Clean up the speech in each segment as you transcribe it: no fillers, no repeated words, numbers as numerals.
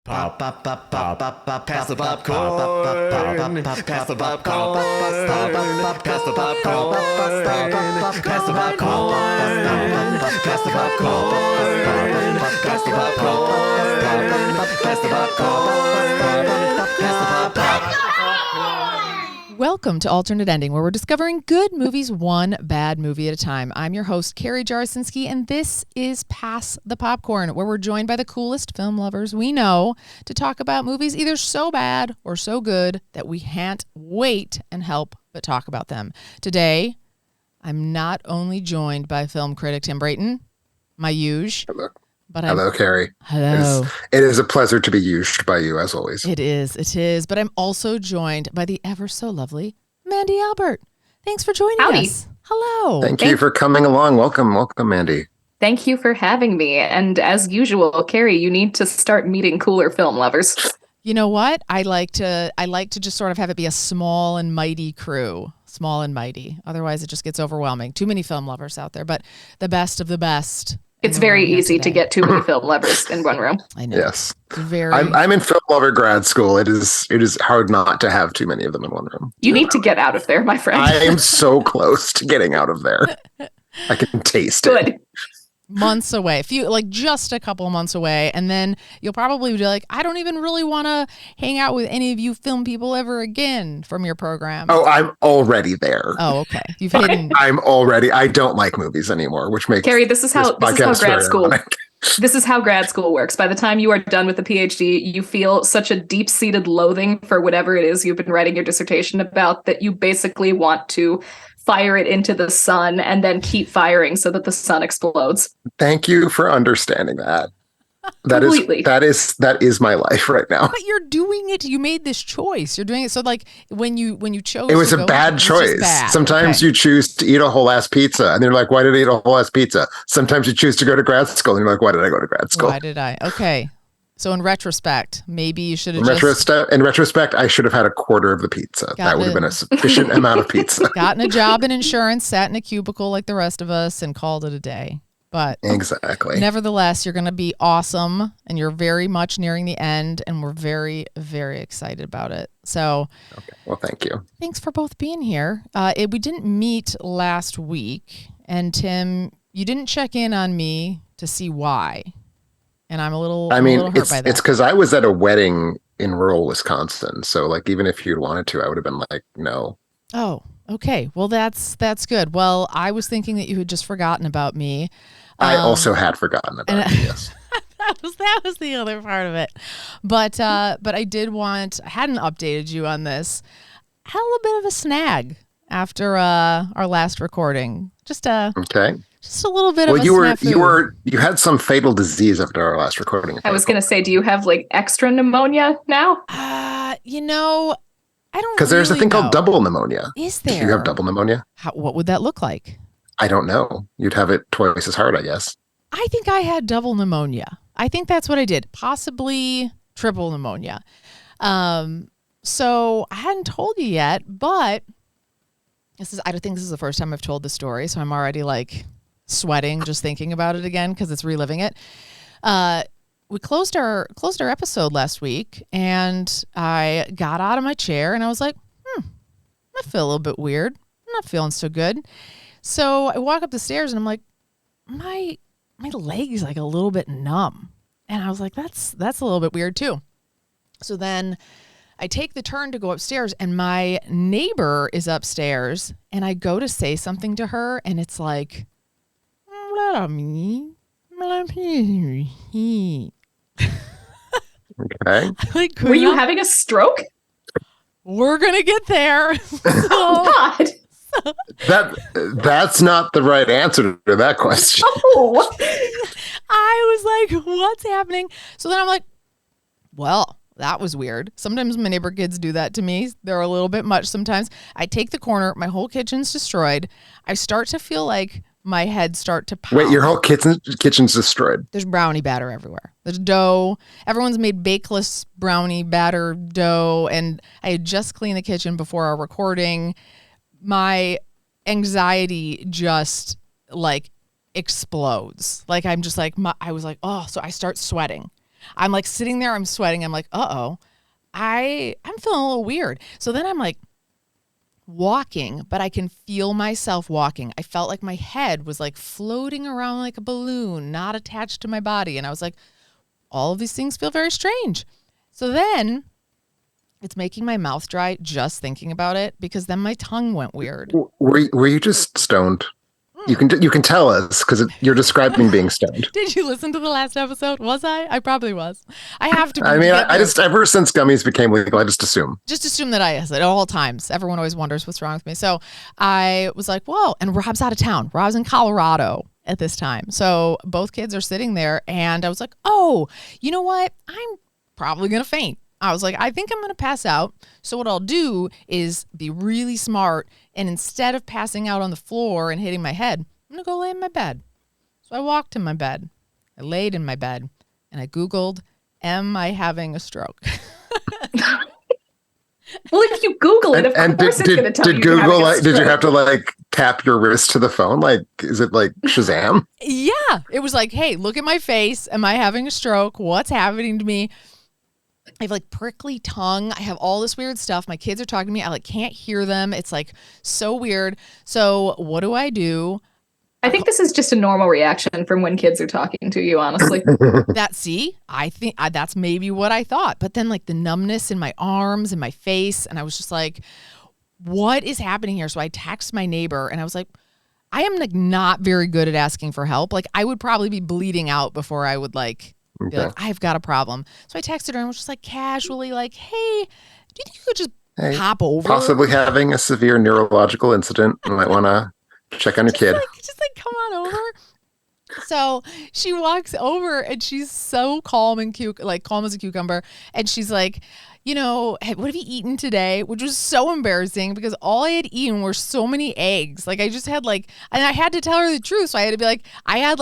Pop, pop, pop, pop, pop, pop, pass the popcorn. Pass the popcorn. Pass the popcorn. Pass the popcorn. Pass the popcorn. Pass the popcorn. Pass the popcorn. Pass the popcorn. Welcome to Alternate Ending, where we're discovering good movies one bad movie at a time. I'm your host, Carrie Jarasinski, and this is Pass the Popcorn, where we're joined by the coolest film lovers we know to talk about movies either so bad or so good that we can't wait and help but talk about them. Today, I'm not only joined by film critic Tim Brayton, my huge. Hello, Carrie. Hello. It is a pleasure to be used by you, as always. It is. But I'm also joined by the ever so lovely Mandy Albert. Thanks for joining us. Hello. Thank you for coming along. Welcome, Mandy. Thank you for having me. And as usual, Carrie, you need to start meeting cooler film lovers. You know what? I like to just sort of have it be a small and mighty crew. Small and mighty. Otherwise, it just gets overwhelming. Too many film lovers out there, but the best of the best. It's very easy to get too many film lovers in one room. I know. Yes. I'm in film lover grad school. It is hard not to have too many of them in one room. You need to get out of there, my friend. I am so close to getting out of there. I can taste Good. it. Months away, just a couple of months away, and then you'll probably be like, I don't even really want to hang out with any of you film people ever again from your program. Oh, I'm already there. Oh, okay. You've hidden. I don't like movies anymore, which makes Carrie, this is how grad school. ironic. This is how grad school works. By the time you are done with the PhD, you feel such a deep-seated loathing for whatever it is you've been writing your dissertation about that you basically want to fire it into the sun and then keep firing so that the sun explodes. Thank you for understanding that. Completely. That is my life right now. But you're doing it. You made this choice. You're doing it. So like when you chose, it was a bad choice. Sometimes you choose to eat a whole ass pizza, and you're like, "Why did I eat a whole ass pizza?" Sometimes you choose to go to grad school, and you're like, "Why did I go to grad school?" Why did I? Okay. So in retrospect, maybe you should have In retrospect, I should have had a quarter of the pizza. That would have been a sufficient amount of pizza. Gotten a job in insurance, sat in a cubicle like the rest of us, and called it a day. But exactly. Nevertheless, you're going to be awesome, and you're very much nearing the end, and we're very, very excited about it. So, okay. Well, thank you. Thanks for both being here. We didn't meet last week, and Tim, you didn't check in on me to see why. And I'm a little hurt by that. It's because I was at a wedding in rural Wisconsin. So like, even if you'd wanted to, I would have been like, no. Oh, okay. Well, that's good. Well, I was thinking that you had just forgotten about me. I also had forgotten about you, yes. that was the other part of it. But I hadn't updated you on this. Had a little bit of a snag after our last recording. Okay. Just a little bit of a snafu. You had some fatal disease after our last recording. I was going to say, do you have like extra pneumonia now? I don't. Because there's a thing called double pneumonia. Is there? Do you have double pneumonia? What would that look like? I don't know. You'd have it twice as hard, I guess. I think I had double pneumonia. I think that's what I did. Possibly triple pneumonia. So I hadn't told you yet, but I don't think this is the first time I've told the story, so I'm already like sweating just thinking about it again because it's reliving it. We closed our episode last week, and I got out of my chair and I was like, I feel a little bit weird. I'm not feeling so good. So I walk up the stairs and I'm like, my leg's like a little bit numb. And I was like, that's a little bit weird too. So then I take the turn to go upstairs, and my neighbor is upstairs, and I go to say something to her, and it's like, okay. Like, were you having a stroke? We're going to get there. Oh, God. That's not the right answer to that question. Oh. I was like, what's happening? So then I'm like, well, that was weird. Sometimes my neighbor kids do that to me. They're a little bit much sometimes. I take the corner. My whole kitchen's destroyed. I start to feel like my head start to pound. Wait, your whole kitchen's destroyed? There's brownie batter everywhere. There's dough. Everyone's made bakeless brownie batter dough. And I had just cleaned the kitchen before our recording. My anxiety just like explodes. Like I'm just like, I was like, oh, so I start sweating. I'm like sitting there, I'm sweating. I'm like, I'm feeling a little weird. So then I'm like walking, but I can feel myself walking. I felt like my head was like floating around like a balloon, not attached to my body. And I was like, all of these things feel very strange. So then it's making my mouth dry just thinking about it, because then my tongue went weird. Were you just stoned? You can tell us, because you're describing being stoned. Did you listen to the last episode? Was I? I probably was. I have to. I mean, I just, ever since gummies became legal, I just assume. Just assume that I is at all times. Everyone always wonders what's wrong with me. So I was like, whoa. And Rob's out of town. Rob's in Colorado at this time. So both kids are sitting there. And I was like, oh, you know what? I'm probably going to faint. I was like, I think I'm going to pass out. So what I'll do is be really smart. And instead of passing out on the floor and hitting my head, I'm going to go lay in my bed. So I walked in my bed. I laid in my bed. And I Googled, am I having a stroke? Well, if you Google it, of course it's going to tell you. Did Google, did you have to tap your wrist to the phone? Is it like Shazam? Yeah. It was like, hey, look at my face. Am I having a stroke? What's happening to me? I have prickly tongue. I have all this weird stuff. My kids are talking to me. I can't hear them. It's so weird. So what do? I think this is just a normal reaction from when kids are talking to you, honestly. I think that's maybe what I thought. But then the numbness in my arms and my face. And I was just like, what is happening here? So I texted my neighbor and I was like, I am not very good at asking for help. I would probably be bleeding out before I would be like, I've got a problem. So I texted her and was just casually hey, do you think you could just hop over? Possibly having a severe neurological incident. You might want to check on your kid. Just come on over. So she walks over and she's so calm and cute, calm as a cucumber. And she's like, what have you eaten today? Which was so embarrassing because all I had eaten were so many eggs. I just had and I had to tell her the truth. So I had to be like, I had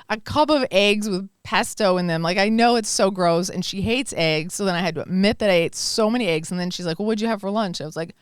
a cup of eggs with pesto in them. I know it's so gross and she hates eggs. So then I had to admit that I ate so many eggs. And then she's like, well, what'd you have for lunch? I was like,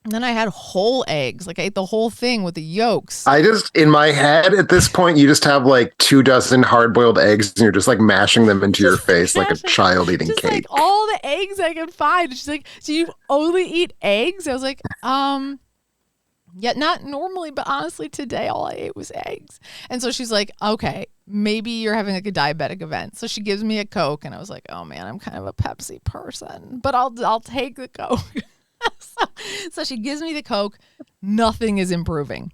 and then I had whole eggs. I ate the whole thing with the yolks. In my head at this point, you just have 24 hard-boiled eggs and you're just mashing them into your face like a child eating just cake. All the eggs I can find. She's like, do you only eat eggs? I was like, yeah, not normally, but honestly, today all I ate was eggs. And so she's like, okay, maybe you're having a diabetic event. So she gives me a Coke and I was like, oh man, I'm kind of a Pepsi person, but I'll take the Coke. So she gives me the Coke. Nothing is improving.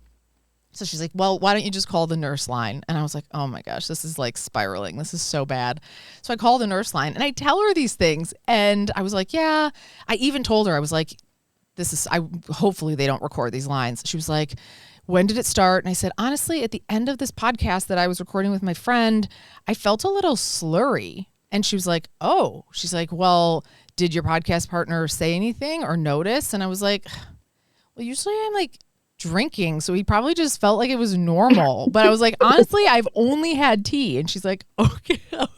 So she's like, well, why don't you just call the nurse line? And I was like, oh my gosh, this is spiraling. This is so bad. So I call the nurse line and I tell her these things. And I was like, yeah, I even told her, I was like, hopefully they don't record these lines. She was like, when did it start? And I said, honestly, at the end of this podcast that I was recording with my friend, I felt a little slurry. And she was like, oh, she's like, well, did your podcast partner say anything or notice? And I was like, well, usually I'm drinking. So he probably just felt like it was normal. But I was like, honestly, I've only had tea. And she's like,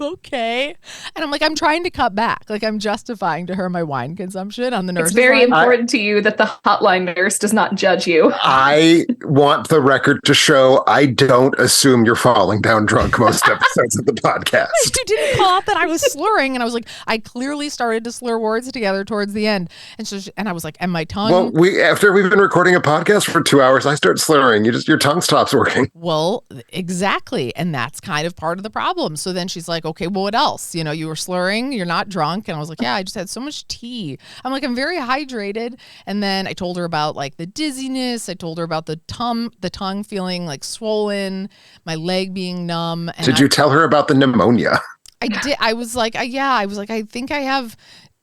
okay. And I'm like, I'm trying to cut back. I'm justifying to her my wine consumption on the nurse. It's very important to you that the hotline nurse does not judge you. I want the record to show I don't assume you're falling down drunk most episodes of the podcast. You didn't call out that I was slurring. And I was like, I clearly started to slur words together towards the end. And so, and I was like, and my tongue. Well, after we've been recording a podcast for 2 hours, I start slurring. Your tongue stops working. Well, exactly. And that's kind of part of the problem. So then she's like, okay, well, what else? You were slurring, you're not drunk. And I was like, yeah, I just had so much tea. I'm like, I'm very hydrated. And then I told her about the dizziness. I told her about the tongue feeling swollen, my leg being numb. And Did you tell her about the pneumonia? I did. I was like, I think I have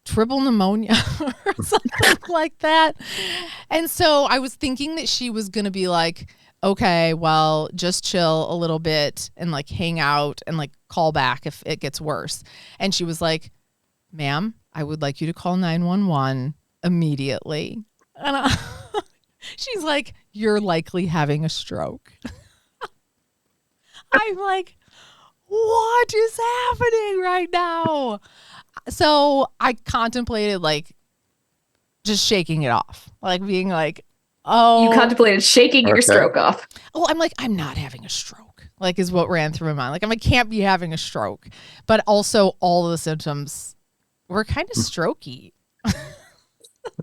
triple pneumonia or something like that. And so I was thinking that she was going to be like, okay, well, just chill a little bit and hang out and call back if it gets worse. And she was like, ma'am, I would like you to call 911 immediately. And she's like, you're likely having a stroke. I'm like, what is happening right now? So I contemplated just shaking it off, being like, oh. You contemplated shaking your stroke off. Oh, I'm like, I'm not having a stroke. like is what ran through my mind. Like I can't be having a stroke, but also all of the symptoms were kind of strokey.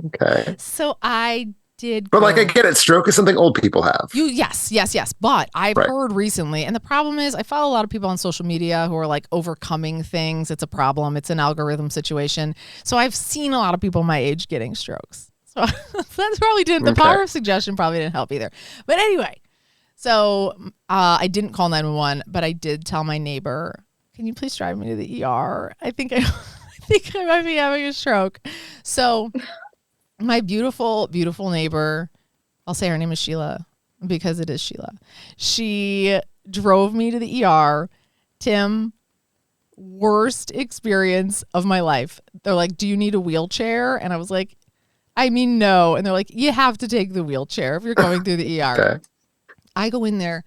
Okay. So I did. But like I get it, stroke is something old people have. Yes. But I've heard recently, and the problem is I follow a lot of people on social media who are like overcoming things. It's a problem. It's an algorithm situation. So I've seen a lot of people my age getting strokes. So that's probably didn't. The power of suggestion probably didn't help either. But anyway, so I didn't call 911, but I did tell my neighbor, "Can you please drive me to the ER? I think I might be having a stroke." So my beautiful, beautiful neighbor, I'll say her name is Sheila because it is Sheila. She drove me to the ER. Tim, worst experience of my life. They're like, "Do you need a wheelchair?" And I was like, I mean, no. And they're like, "You have to take the wheelchair if you're going through the ER. Okay. I go in there.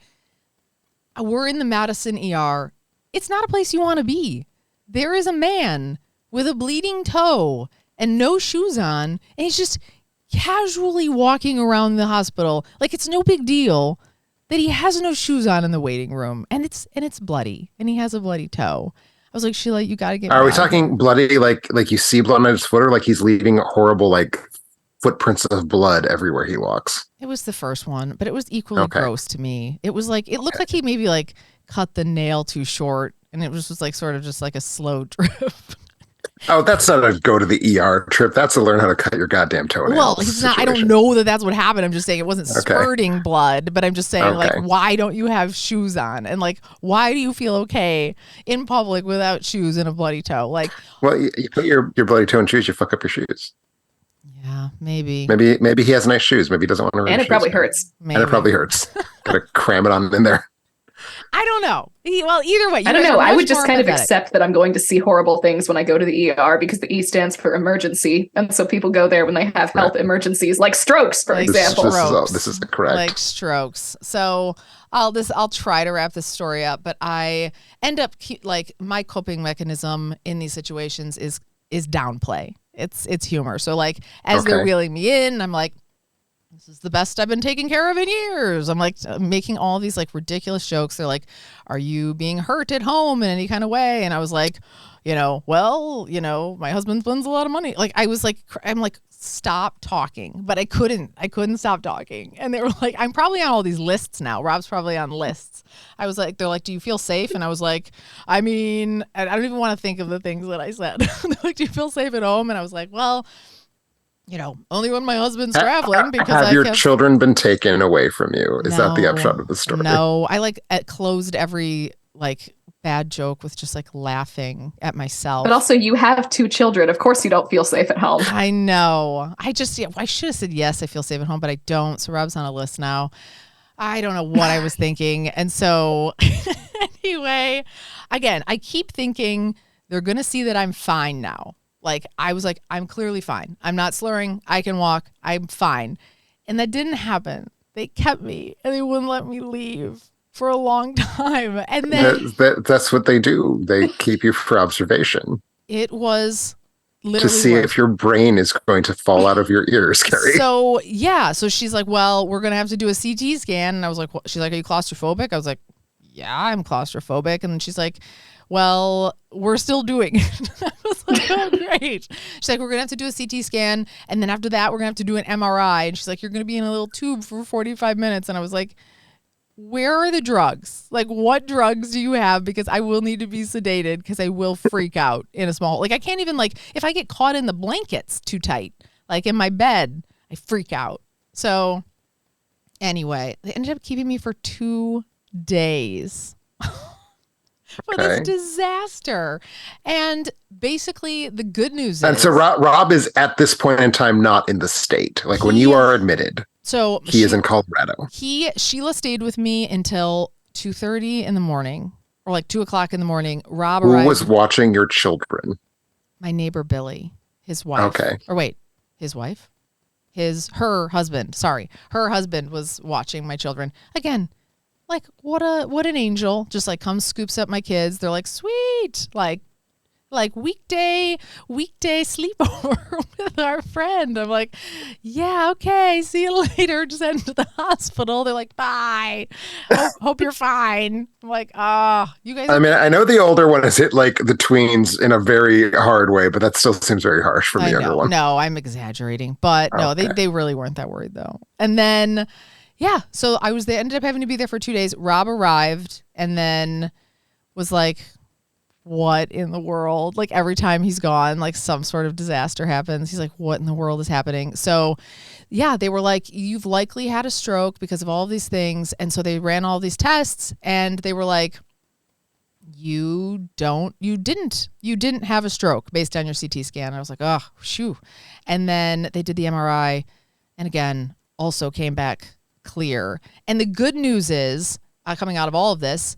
We're in the Madison ER. It's not a place you want to be. There is a man with a bleeding toe and no shoes on, and he's just casually walking around the hospital like it's no big deal that he has no shoes on in the waiting room, and it's bloody, and he has a bloody toe. I was like, "Sheila, you got to get." Are we talking bloody like you see blood on his foot, or like he's leaving horrible like footprints of blood everywhere he walks? It was the first one, but it was equally gross to me. It was like, it looked like he maybe like cut the nail too short, and it was just like sort of just like a slow drip. Oh, that's not a go to the ER trip. That's to learn how to cut your goddamn toenails. Well, he's not. I don't know that that's what happened. I'm just saying it wasn't spurting blood, but I'm just saying like, why don't you have shoes on? And like, why do you feel okay in public without shoes and a bloody toe? Like, well, you put your bloody toe in shoes, you fuck up your shoes. Yeah, maybe. Maybe he has nice shoes. Maybe he doesn't want to wear And it shoes. probably hurts. Maybe. And it probably hurts. Gotta cram it on in there. I don't know. Well, either way. I don't know. I would just kind of accept that I'm going to see horrible things when I go to the ER because the E stands for emergency. And so people go there when they have health emergencies, like strokes, for example. This is correct. Like strokes. So I'll try to wrap this story up, but I end up like my coping mechanism in these situations is downplay. It's humor. So like as they're wheeling me in, I'm like, "This is the best I've been taken care of in years." I'm like making all these like ridiculous jokes. They're like, "Are you being hurt at home in any kind of way?" And I was like, my husband spends a lot of money. Like I'm like, stop talking, but I couldn't stop talking. And they were like, I'm probably on all these lists now. Rob's probably on lists. I was like, they're like, "Do you feel safe?" And I was like, I mean, I don't even want to think of the things that I said. They're like, "Do you feel safe at home?" And I was like, well, only when my husband's traveling because have your children been taken away from you? Is that the upshot of the story? No, I closed every like bad joke with just like laughing at myself. But also you have 2 children. Of course you don't feel safe at home. I know. I should have said yes, I feel safe at home, but I don't. So Rob's on a list now. I don't know what I was thinking. And so anyway, again, I keep thinking they're going to see that I'm fine now. Like, I was like, I'm clearly fine. I'm not slurring. I can walk. I'm fine. And that didn't happen. They kept me and they wouldn't let me leave for a long time. And then that's what they do. They keep you for observation. It was literally to see if your brain is going to fall out of your ears, Carrie. So, yeah. So she's like, "Well, we're going to have to do a CT scan." And I was like, she's like, "Are you claustrophobic?" I was like, "Yeah, I'm claustrophobic." And then she's like, "Well, we're still doing it." I was like, "Oh, great." She's like, "We're going to have to do a CT scan. And then after that, we're going to have to do an MRI." And she's like, "You're going to be in a little tube for 45 minutes. And I was like, "Where are the drugs? Like, what drugs do you have? Because I will need to be sedated because I will freak out in a small, like, I can't even, like, if I get caught in the blankets too tight, like in my bed, I freak out." So anyway, they ended up keeping me for 2 days. For this disaster. And basically the good news is... And so Rob is at this point in time not in the state. Like when you are admitted, so he is in Colorado. Sheila stayed with me until 2:30 in the morning, or like 2 o'clock in the morning. Rob Who arrived. was watching your children? My neighbor Billy, his wife. Okay. Or wait, his wife? Her husband. Sorry. Her husband was watching my children. Again, like, what an angel. Just like comes, scoops up my kids. They're like, sweet. Like weekday sleepover with our friend. I'm like, yeah, okay, see you later. Just head to the hospital. They're like, bye. Hope you're fine. I'm like, you guys. I mean, I know the older one has hit like the tweens in a very hard way, but that still seems very harsh for the younger one. No, I'm exaggerating, but no, they really weren't that worried though. And then, yeah, so they ended up having to be there for 2 days. Rob arrived and then was like, what in the world? Like every time he's gone, like some sort of disaster happens. He's like, what in the world is happening? So yeah, they were like, you've likely had a stroke because of all of these things. And so they ran all these tests and they were like, you didn't have a stroke based on your CT scan. I was like, oh, shoo. And then they did the MRI and again, also came back clear. And the good news is coming out of all of this,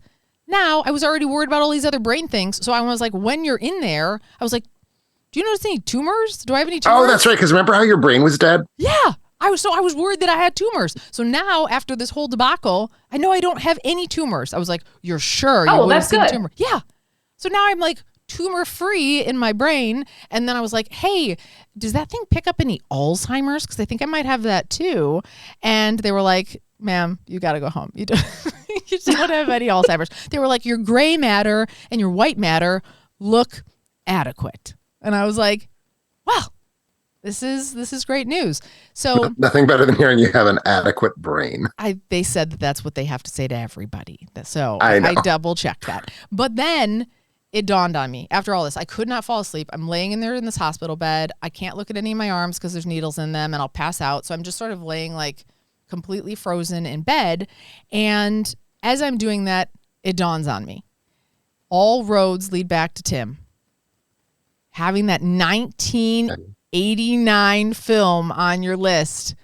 now, I was already worried about all these other brain things. So I was like, when you're in there, I was like, do you notice any tumors? Do I have any tumors? Oh, that's right. Because remember how your brain was dead? Yeah. I was worried that I had tumors. So now, after this whole debacle, I know I don't have any tumors. I was like, you're sure you would have seen a tumor? Yeah. So now I'm like tumor-free in my brain. And then I was like, hey, does that thing pick up any Alzheimer's? Because I think I might have that too. And they were like, ma'am, you got to go home. You don't have any Alzheimer's. They were like, your gray matter and your white matter look adequate. And I was like, wow, this is great news. So nothing better than hearing you have an adequate brain. They said that's what they have to say to everybody. So I double checked that. But then it dawned on me after all this, I could not fall asleep. I'm laying in there in this hospital bed. I can't look at any of my arms because there's needles in them and I'll pass out. So I'm just sort of laying like completely frozen in bed. And as I'm doing that, it dawns on me. All roads lead back to Tim. Having that 1989 film on your list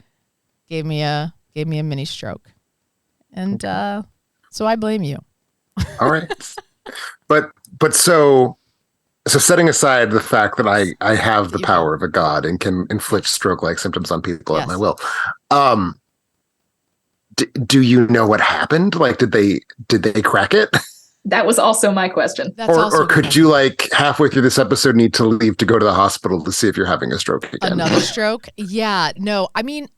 gave me a mini stroke. And so I blame you. All right. But so setting aside the fact that I have the power of a god and can inflict stroke-like symptoms on people at my will, do you know what happened? Like, did they crack it? That was also my question. Or could you, like, halfway through this episode need to leave to go to the hospital to see if you're having a stroke again? Another stroke? Yeah, no. I mean,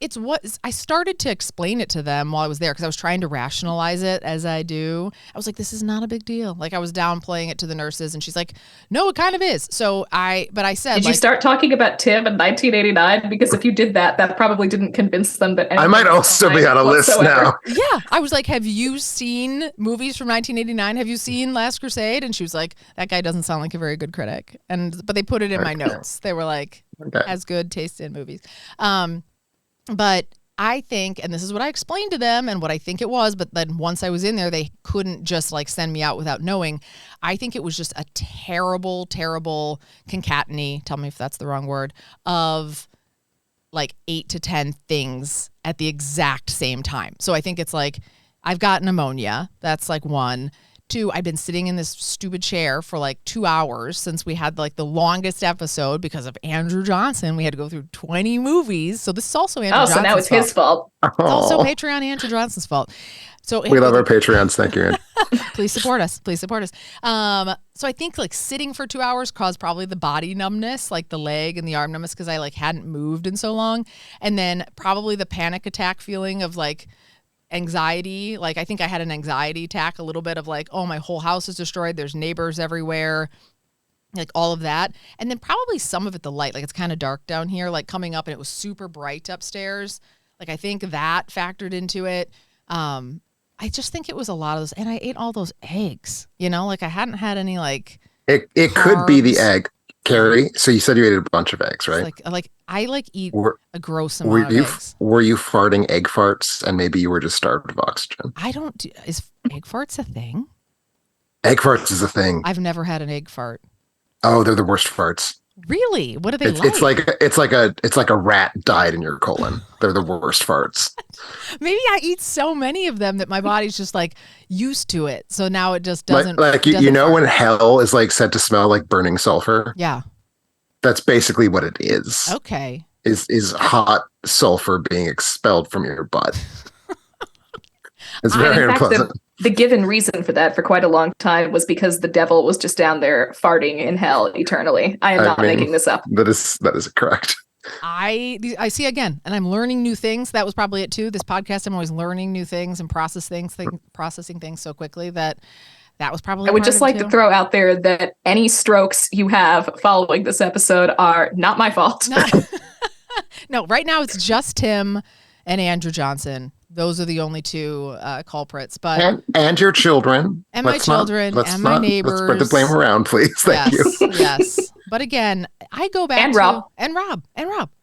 I started to explain it to them while I was there because I was trying to rationalize it as I do. I was like, this is not a big deal. Like, I was downplaying it to the nurses and she's like, no, it kind of is. So I said, did you start talking about Tim in 1989? Because if you did that, that probably didn't convince them that I might also be on a list now. Yeah. I was like, have you seen movies from 1989? Have you seen Last Crusade? And she was like, that guy doesn't sound like a very good critic. But they put it in my notes. They were like, has good taste in movies. But I think, and this is what I explained to them and what I think it was, but then once I was in there, they couldn't just like send me out without knowing. I think it was just a terrible, terrible concatenate, tell me if that's the wrong word, of like 8 to 10 things at the exact same time. So I think it's like, I've got pneumonia. That's like 1. 2, I've been sitting in this stupid chair for like 2 hours since we had like the longest episode because of Andrew Johnson. We had to go through 20 movies. So this is also Andrew Johnson's fault. So now it's his fault. It's also Patreon Andrew Johnson's fault. So we love our Patreons. Thank you, Ann. Please support us. Please support us. So I think like sitting for 2 hours caused probably the body numbness, like the leg and the arm numbness because I like hadn't moved in so long. And then probably the panic attack feeling of like anxiety. Like I think I had an anxiety attack, a little bit of like, oh, my whole house is destroyed. There's neighbors everywhere, like all of that. And then probably some of it, the light, like it's kind of dark down here, like coming up and it was super bright upstairs. Like I think that factored into it. I just think it was a lot of those. And I ate all those eggs, like I hadn't had any like. It could be the egg, Carrie. So you said you ate a bunch of eggs, right? Like I eat a gross amount of eggs. Were you farting egg farts and maybe you were just starved of oxygen? Is egg farts a thing? Egg farts is a thing. I've never had an egg fart. Oh, they're the worst farts. Really? What are they like? It's like a rat died in your colon. They're the worst farts. Maybe I eat so many of them that my body's just like used to it. So now it just doesn't. When hell is like said to smell like burning sulfur. Yeah. That's basically what it is. Okay. Is hot sulfur being expelled from your butt. It's very unpleasant. The given reason for that for quite a long time was because the devil was just down there farting in hell eternally. I am not making this up. That is correct. I see again, and I'm learning new things. That was probably it too. This podcast, I'm always learning new things and processing things so quickly that was probably. I would just like to throw out there that any strokes you have following this episode are not my fault. No, right now it's just Tim and Andrew Johnson. Those are the only two culprits. But and your children. And my children and my neighbors. Let's spread the blame around, please. Thank you. Yes. But again, I go back to Rob. And Rob.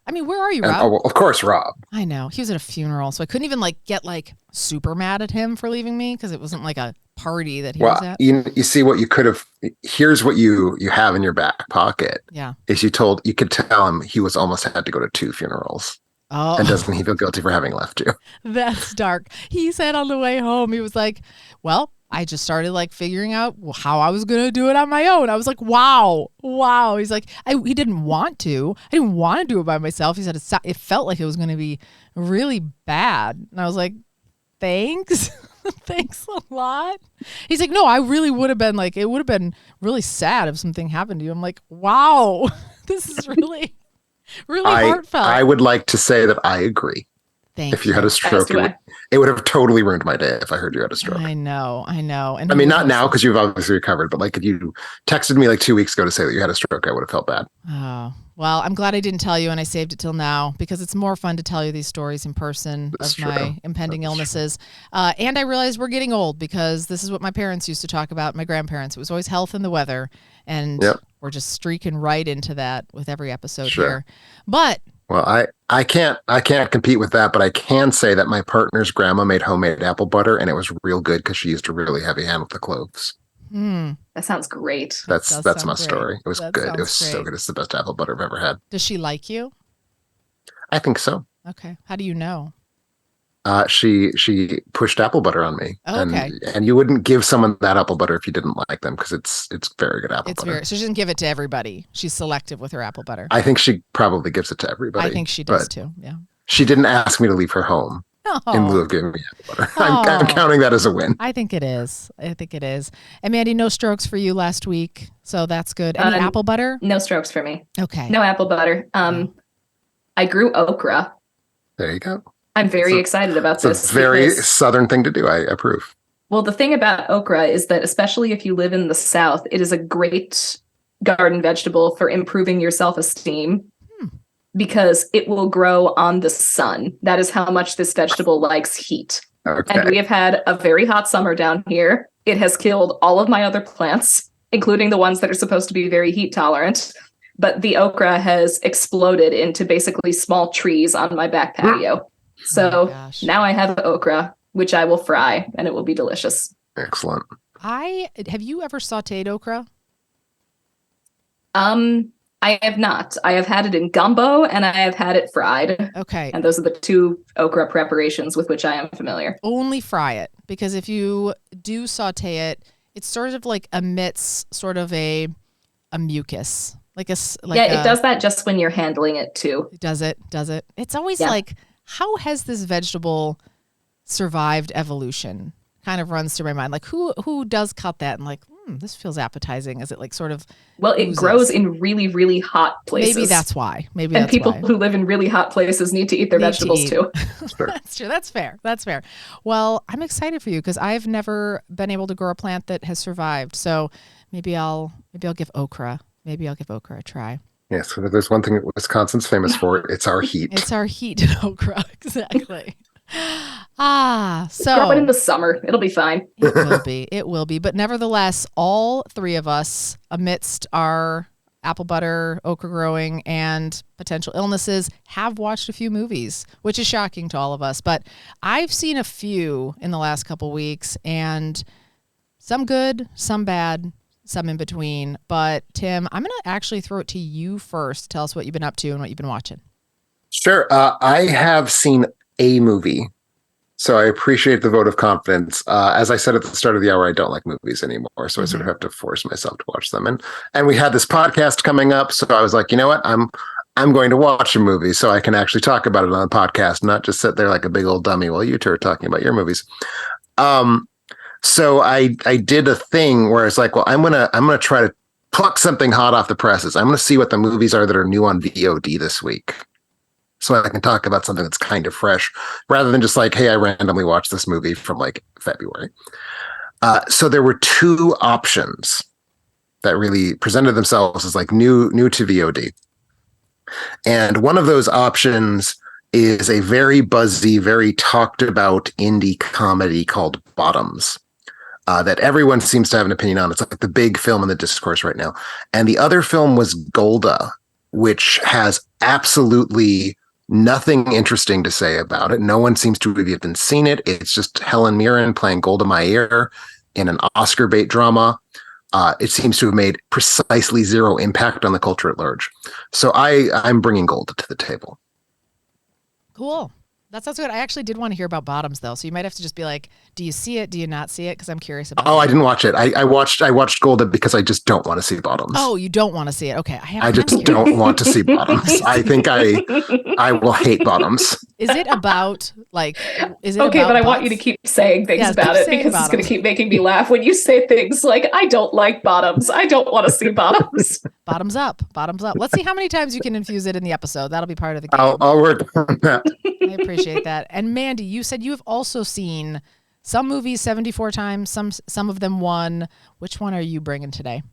I mean, where are you, Rob? Of course, Rob. I know. He was at a funeral, so I couldn't even get super mad at him for leaving me because it wasn't like a party that he was at. You see what you could have. Here's what you have in your back pocket. Yeah. Is you could tell him he was almost had to go to 2 funerals. Oh. And doesn't he feel guilty for having left you? That's dark. He said on the way home, he was like, well, I just started figuring out how I was going to do it on my own. I was like, wow. He's like, he didn't want to. I didn't want to do it by myself. He said it felt like it was going to be really bad. And I was like, thanks. Thanks a lot. He's like, no, I really would have been it would have been really sad if something happened to you. I'm like, wow, this is really, really heartfelt. I would like to say that I agree. If you had a stroke, it would have totally ruined my day if I heard you had a stroke. I know. And I mean, not now because you've obviously recovered, but if you texted me 2 weeks ago to say that you had a stroke, I would have felt bad. Oh, well, I'm glad I didn't tell you and I saved it till now because it's more fun to tell you these stories in person my impending illnesses. And I realized we're getting old because this is what my parents used to talk about, my grandparents. It was always health and the weather. And we're just streaking right into that with every episode here. But well, I can't compete with that, but I can say that my partner's grandma made homemade apple butter and it was real good because she used a really heavy hand with the cloves. That sounds great. That's my story. It was good. It was so good. It's the best apple butter I've ever had. Does she like you? I think so. Okay. How do you know? She pushed apple butter on me. Oh, okay. And you wouldn't give someone that apple butter if you didn't like them because it's very good apple butter. So she doesn't give it to everybody. She's selective with her apple butter. I think she probably gives it to everybody. I think she does too. Yeah. She didn't ask me to leave her home in lieu of giving me apple butter. I'm counting that as a win. I think it is. And Mandy, no strokes for you last week, so that's good. Any apple butter? No strokes for me. Okay. No apple butter. I grew okra. There you go. I'm very excited about this. It's a very southern thing to do. I approve. Well, the thing about okra is that especially if you live in the South, it is a great garden vegetable for improving your self-esteem because it will grow on the sun. That is how much this vegetable likes heat. Okay. And we have had a very hot summer down here. It has killed all of my other plants, including the ones that are supposed to be very heat tolerant. But the okra has exploded into basically small trees on my back patio. So now I have okra, which I will fry, and it will be delicious. Excellent. Have you ever sauteed okra? I have not. I have had it in gumbo, and I have had it fried. Okay. And those are the 2 okra preparations with which I am familiar. Only fry it, because if you do saute it, it sort of emits sort of a mucus. It does that just when you're handling it too. Does it? It's always how has this vegetable survived evolution? Kind of runs through my mind. Who does cut that and this feels appetizing? Is it sort of? Well, it grows in really, really hot places. Maybe that's why. And people who live in really hot places need to eat their vegetables too. That's true. That's fair. Well, I'm excited for you because I've never been able to grow a plant that has survived. So maybe I'll give okra. Maybe I'll give okra a try. Yes, so there's one thing that Wisconsin's famous for. It's our heat. It's our heat in okra. Exactly. So grow it in the summer. It'll be fine. It will be. But nevertheless, all 3 of us, amidst our apple butter, okra growing, and potential illnesses, have watched a few movies, which is shocking to all of us. But I've seen a few in the last couple weeks, and some good, some bad, some in between. But Tim, I'm going to actually throw it to you first. Tell us what you've been up to and what you've been watching. Sure. I have seen a movie, so I appreciate the vote of confidence. As I said at the start of the hour, I don't like movies anymore, so I sort of have to force myself to watch them. And we had this podcast coming up, so I was like, you know what? I'm going to watch a movie so I can actually talk about it on a podcast, not just sit there like a big old dummy while you two are talking about your movies. So I did a thing where it's like, well, I'm gonna try to pluck something hot off the presses. I'm gonna see what the movies are that are new on VOD this week. so I can talk about something that's kind of fresh rather than just like, hey, I randomly watched this movie from like February. So there were two options that really presented themselves as like new to VOD. And one of those options is a very buzzy, very talked about indie comedy called Bottoms. That everyone seems to have an opinion on. It's like the big film in the discourse right now. And the other film was Golda, which has absolutely nothing interesting to say about it. No one seems to have even seen it. It's just Helen Mirren playing Golda Meir in an Oscar bait drama. It seems to have made precisely zero impact on the culture at large. So I'm bringing Golda to the table. Cool. That sounds good. I actually did want to hear about Bottoms, though. So you might have to just be like, do you see it? Do you not see it? Because I'm curious about I didn't watch it. I watched Golda because I just don't want to see Bottoms. Oh, you don't want to see it. Okay. I just don't want to see Bottoms. I think I will hate Bottoms. Is it about like, is it okay, about but I butts? want you to keep saying things Yes, about keep it saying because it's going Bottoms. to keep making me laugh when you say things like, I don't like Bottoms. I don't want to see Bottoms. Bottoms up. Bottoms up. Let's see how many times you can infuse it in the episode. That'll be part of the game. I'll work on that. I appreciate that. And Mandy, you said you have also seen some movies 74 times, some of them one. Which one are you bringing today?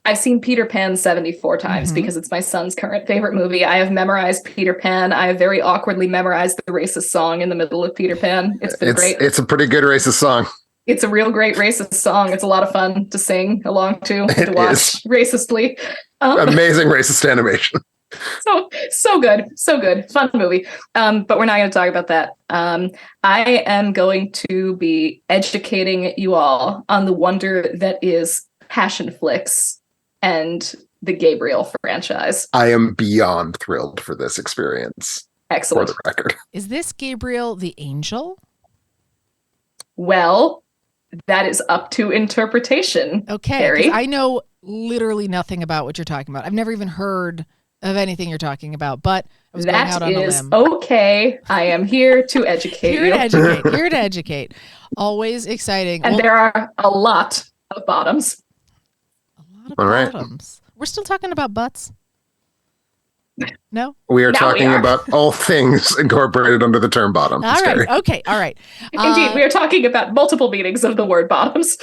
I've seen Peter Pan 74 times because it's my son's current favorite movie. I have memorized Peter Pan. I have very awkwardly memorized the racist song in the middle of Peter Pan. It's been great. It's a pretty good racist song. It's a real great racist song. It's a lot of fun to sing along to watch is. racistly. Amazing racist animation. So good, fun movie. But we're not going to talk about that. I am going to be educating you all on the wonder that is passion flicks and the Gabriel franchise. I am beyond thrilled for this experience. Excellent. For the record. Is this Gabriel the angel? Well, that is up to interpretation. Okay, Carrie. 'cause I know literally nothing about what you're talking about. I've never even heard of anything you're talking about, but I was going out on a limb. Okay. I am here to educate Here you. to educate. Here to educate. Always exciting. And there are a lot of bottoms. a lot of All right. bottoms. We're still talking about butts. No? We are Now talking we are. about all things incorporated under the term bottom. All right. Okay. All right. Indeed, we are talking about multiple meanings of the word bottoms.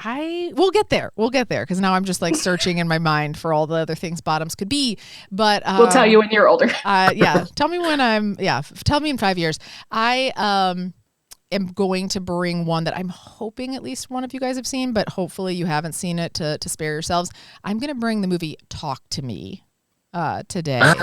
We'll get there. We'll get there because now I'm just like searching in my mind for all the other things bottoms could be. But We'll tell you when you're older. yeah. Tell me when I'm. Yeah. Tell me in 5 years. I am going to bring one that I'm hoping at least one of you guys have seen, but hopefully you haven't seen it to spare yourselves. I'm going to bring the movie Talk to Me today. I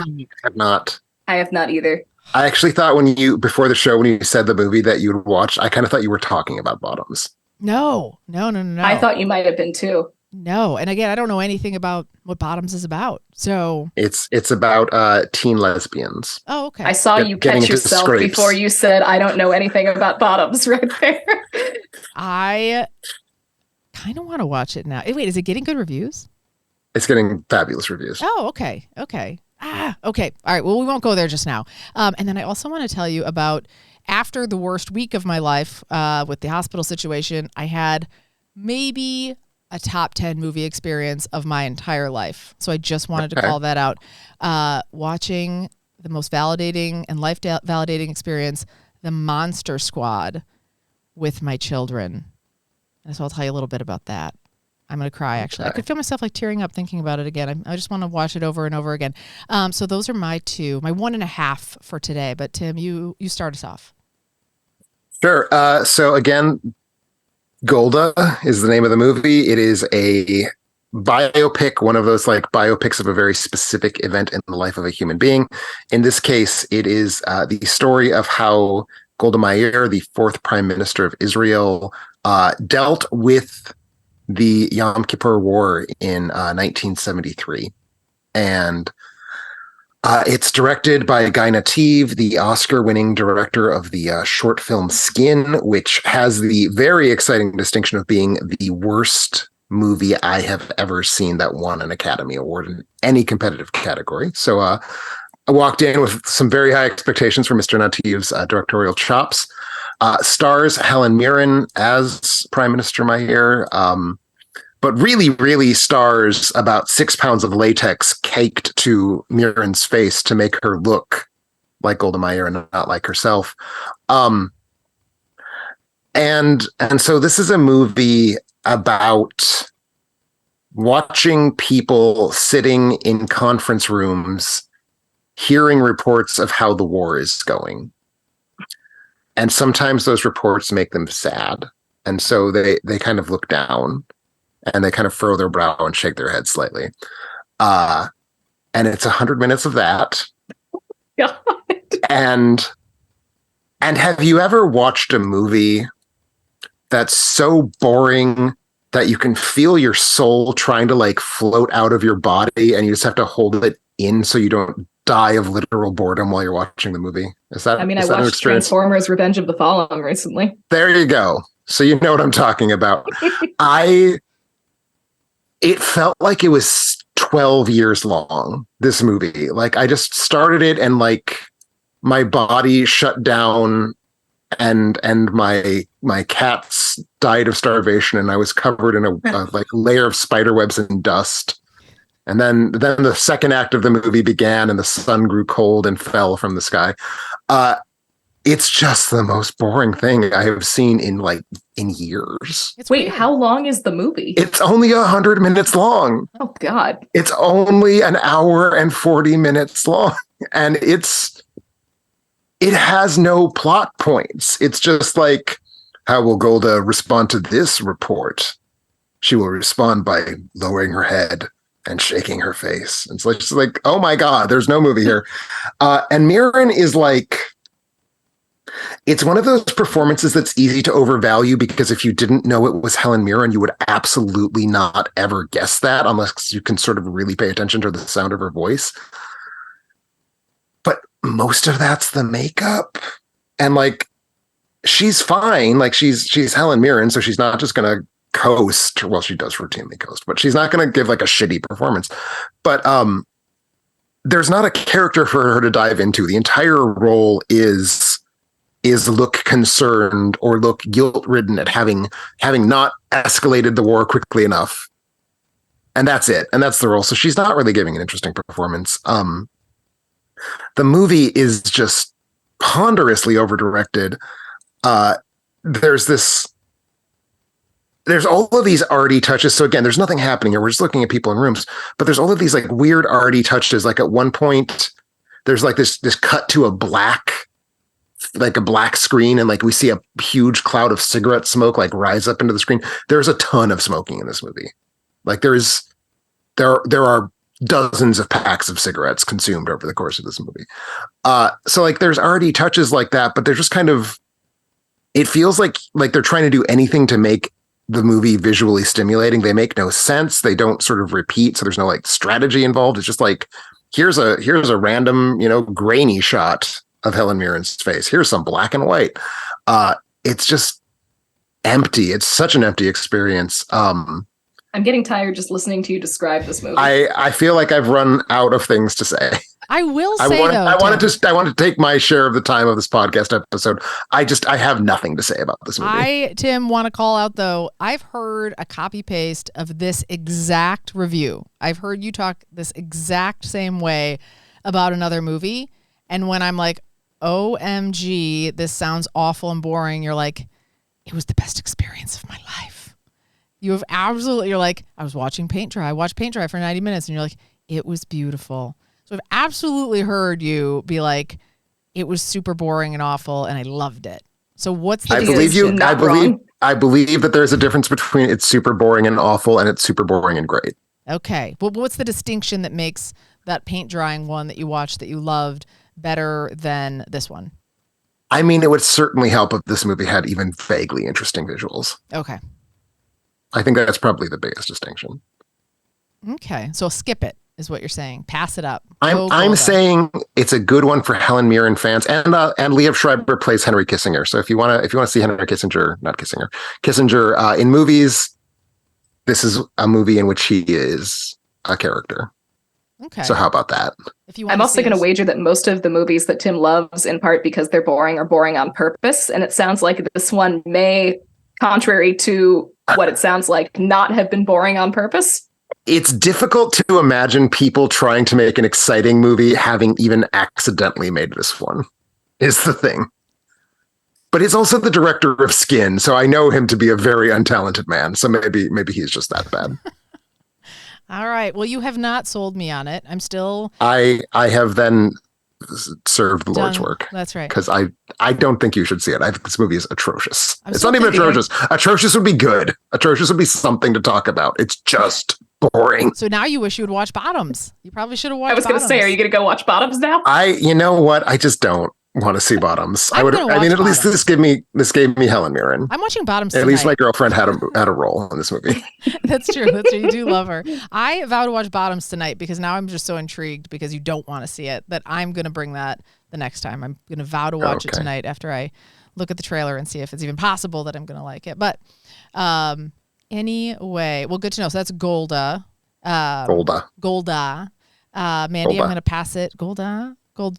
have not. I have not either. I actually thought before the show, when you said the movie that you'd watched, I kind of thought you were talking about Bottoms. No. I thought you might have been too. No. And again, I don't know anything about what Bottoms is about. So It's about teen lesbians. oh, okay. I saw you Getting catch into yourself scrapes. before you said, I don't know anything about bottoms right there. I kind of want to watch it now. Wait, is it getting good reviews? It's getting fabulous reviews. Oh, okay. Okay. Okay. All right. Well, we won't go there just now. And then I also want to tell you about after the worst week of my life with the hospital situation, I had maybe a top 10 movie experience of my entire life. So I just wanted to call that out. Watching the most validating and life-validating experience, The Monster Squad, with my children. And so I'll tell you a little bit about that. I'm going to cry, actually. I could feel myself like tearing up thinking about it again. I just want to watch it over and over again. So those are my 1.5 for today. But Tim, you start us off. Sure. So again, Golda is the name of the movie. It is a biopic, one of those like biopics of a very specific event in the life of a human being. In this case, it is the story of how Golda Meir, the fourth prime minister of Israel, dealt with the Yom Kippur War in 1973. And it's directed by Guy Nativ, the Oscar-winning director of the short film Skin, which has the very exciting distinction of being the worst movie I have ever seen that won an Academy Award in any competitive category. So I walked in with some very high expectations for Mr. Nativ's directorial chops. Stars Helen Mirren as Prime Minister Meir, but really stars about 6 pounds of latex caked to Mirren's face to make her look like Golda Meir and not like herself. And so this is a movie about watching people sitting in conference rooms, hearing reports of how the war is going. And sometimes those reports make them sad. And so they kind of look down and they kind of furrow their brow and shake their head slightly. And it's 100 minutes of that. God. And have you ever watched a movie that's so boring that you can feel your soul trying to like float out of your body and you just have to hold it in so you don't die of literal boredom while you're watching the movie? I watched Transformers Revenge of the Fallen recently. There you go. So you know what I'm talking about. It felt like it was 12 years long, this movie. Like I just started it and like my body shut down and my cats died of starvation and I was covered in a like layer of spider webs and dust. And then the second act of the movie began and the sun grew cold and fell from the sky. It's just the most boring thing I have seen in years. Wait, how long is the movie? It's only 100 minutes long. Oh God. It's only an hour and 40 minutes long. And it has no plot points. It's just like, how will Golda respond to this report? She will respond by lowering her head and shaking her face. It's just like, oh my God, there's no movie here. And Mirren is like, it's one of those performances that's easy to overvalue because if you didn't know it was Helen Mirren, you would absolutely not ever guess that unless you can sort of really pay attention to the sound of her voice. But most of that's the makeup. And like, she's fine. Like she's Helen Mirren, so she's not just going to coast. Well, she does routinely coast, but she's not going to give like a shitty performance. But there's not a character for her to dive into. The entire role is look concerned or look guilt-ridden at having not escalated the war quickly enough. And that's it. And that's the role. So she's not really giving an interesting performance. The movie is just ponderously over-directed. There's all of these arty touches. So again, there's nothing happening here. We're just looking at people in rooms, but there's all of these like weird arty touches. Like at one point, there's like this cut to a black screen, and like we see a huge cloud of cigarette smoke like rise up into the screen. There's a ton of smoking in this movie. Like there are dozens of packs of cigarettes consumed over the course of this movie. So like there's already touches like that, but they're just kind of, it feels like they're trying to do anything to make the movie visually stimulating. They make no sense. They don't sort of repeat. So there's no like strategy involved. It's just like, here's a random, grainy shot of Helen Mirren's face. Here's some black and white. It's just empty. It's such an empty experience. I'm getting tired just listening to you describe this movie. I feel like I've run out of things to say. I will say I wanted to take my share of the time of this podcast episode. I have nothing to say about this movie. Tim, want to call out though. I've heard a copy paste of this exact review. I've heard you talk this exact same way about another movie. And when I'm like, OMG, this sounds awful and boring, you're like, it was the best experience of my life. You're like, I was watching paint dry. I watched paint dry for 90 minutes and you're like, it was beautiful. So I've absolutely heard you be like, it was super boring and awful and I loved it. So what's the I believe that there's a difference between it's super boring and awful and it's super boring and great. Okay. Well, what's the distinction that makes that paint drying one that you watched that you loved better than this one? I mean, it would certainly help if this movie had even vaguely interesting visuals. Okay. I think that's probably the biggest distinction. Okay. So skip it is what you're saying. Pass it up. I'm saying it's a good one for Helen Mirren fans, and Liev Schreiber plays Henry Kissinger. So if you want to see Henry Kissinger in movies, this is a movie in which he is a character. Okay. So how about that? I'm also going to wager that most of the movies that Tim loves, in part because they're boring, are boring on purpose. And it sounds like this one may, contrary to what it sounds like, not have been boring on purpose. it's difficult to imagine people trying to make an exciting movie having even accidentally made this one, is the thing. But he's also the director of Skin, so I know him to be a very untalented man. So maybe he's just that bad. All right. Well, you have not sold me on it. I'm still. I have then served the Lord's work. That's right. Because I don't think you should see it. I think this movie is atrocious. I'm It's still not even thinking- atrocious. Atrocious would be good. Atrocious would be something to talk about. It's just boring. So now you wish you would watch Bottoms. You probably should have watched. I was going to say, are you going to go watch Bottoms now? You know what? I just don't want to see Bottoms. I'm gonna I mean, watch at least this gave me Helen Mirren. I'm watching Bottoms At tonight. least my girlfriend had a role in this movie. That's true. That's true. You do love her. I vow to watch Bottoms tonight because now I'm just so intrigued because you don't want to see it that I'm going to bring that the next time. I'm going to vow to watch it tonight after I look at the trailer and see if it's even possible that I'm going to like it. But anyway, well, good to know. So that's Golda. Golda. Mandy, Golda. I'm going to pass it. Golda. Golda.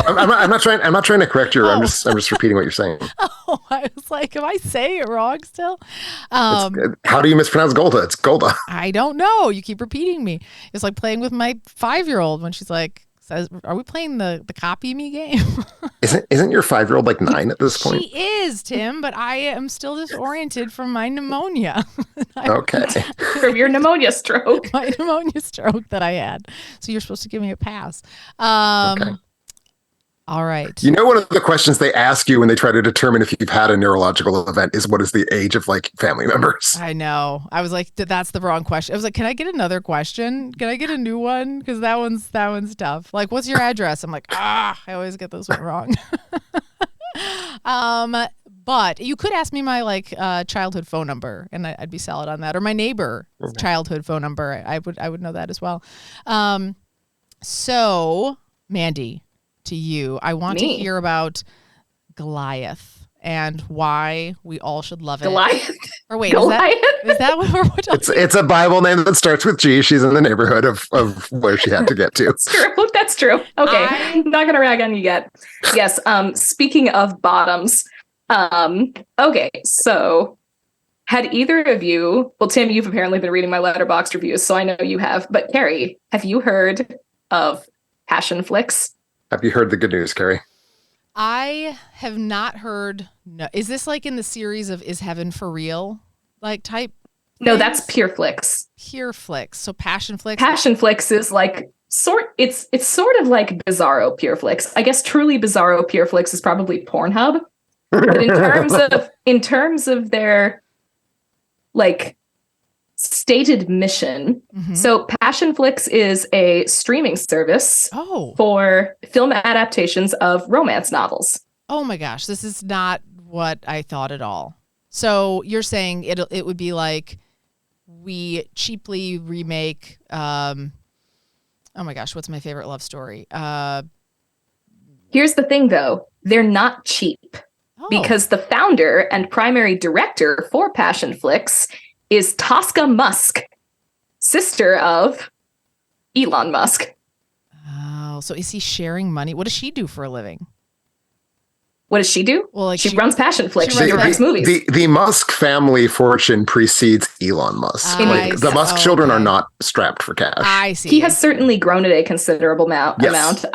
I'm not trying to correct you. I'm just repeating what you're saying. Oh, I was like, am I saying it wrong still? How do you mispronounce Golda? It's Golda. I don't know. You keep repeating me. It's like playing with my 5-year-old when she's like, says, "Are we playing the copy me game?" Isn't your 5-year-old like 9 at this point? She is, Tim, but I am still disoriented from my pneumonia. Okay. From your pneumonia stroke. My pneumonia stroke that I had. So you're supposed to give me a pass. Okay. All right. You know, one of the questions they ask you when they try to determine if you've had a neurological event is what is the age of like family members? I know. I was like, that's the wrong question. I was like, can I get another question? Can I get a new one? Because that one's tough. Like, what's your address? I'm like, I always get this one wrong. But you could ask me my like childhood phone number, and I'd be solid on that, or my neighbor's childhood phone number. I would know that as well. So, Mandy, to you, I want to hear about Goliath and why we all should love it. Goliath. Or wait, Goliath? is that what we're talking? It's a Bible name that starts with G. She's in the neighborhood of where she had to get to. That's true. That's true. Okay. I'm not going to rag on you yet. Yes. Speaking of Bottoms. Okay. So had either of you, well, Tim, you've apparently been reading my Letterboxd reviews, so I know you have, but Carrie, have you heard of passion flicks? Have you heard the good news, Carrie? I have not heard. No, is this like in the series of Is Heaven for Real? Like type? No, that's Pure Flicks. Pure Flicks. So Passion Flicks. Passion Flicks is like it's sort of like Bizarro Pure Flicks. I guess truly Bizarro Pure Flicks is probably Pornhub. But in terms of their like stated mission. Mm-hmm. So Passion Flicks is a streaming service for film adaptations of romance novels. Oh my gosh, this is not what I thought at all. So you're saying it would be like we cheaply remake oh my gosh, what's my favorite love story? Here's the thing though, they're not cheap because the founder and primary director for Passion Flicks is Tosca Musk, sister of Elon Musk. Oh, so is he sharing money? What does she do for a living? What does she do? Well, like she runs Passion Flicks. She directs movies. The Musk family fortune precedes Elon Musk. The Musk children are not strapped for cash. I see. He has certainly grown at a considerable amount.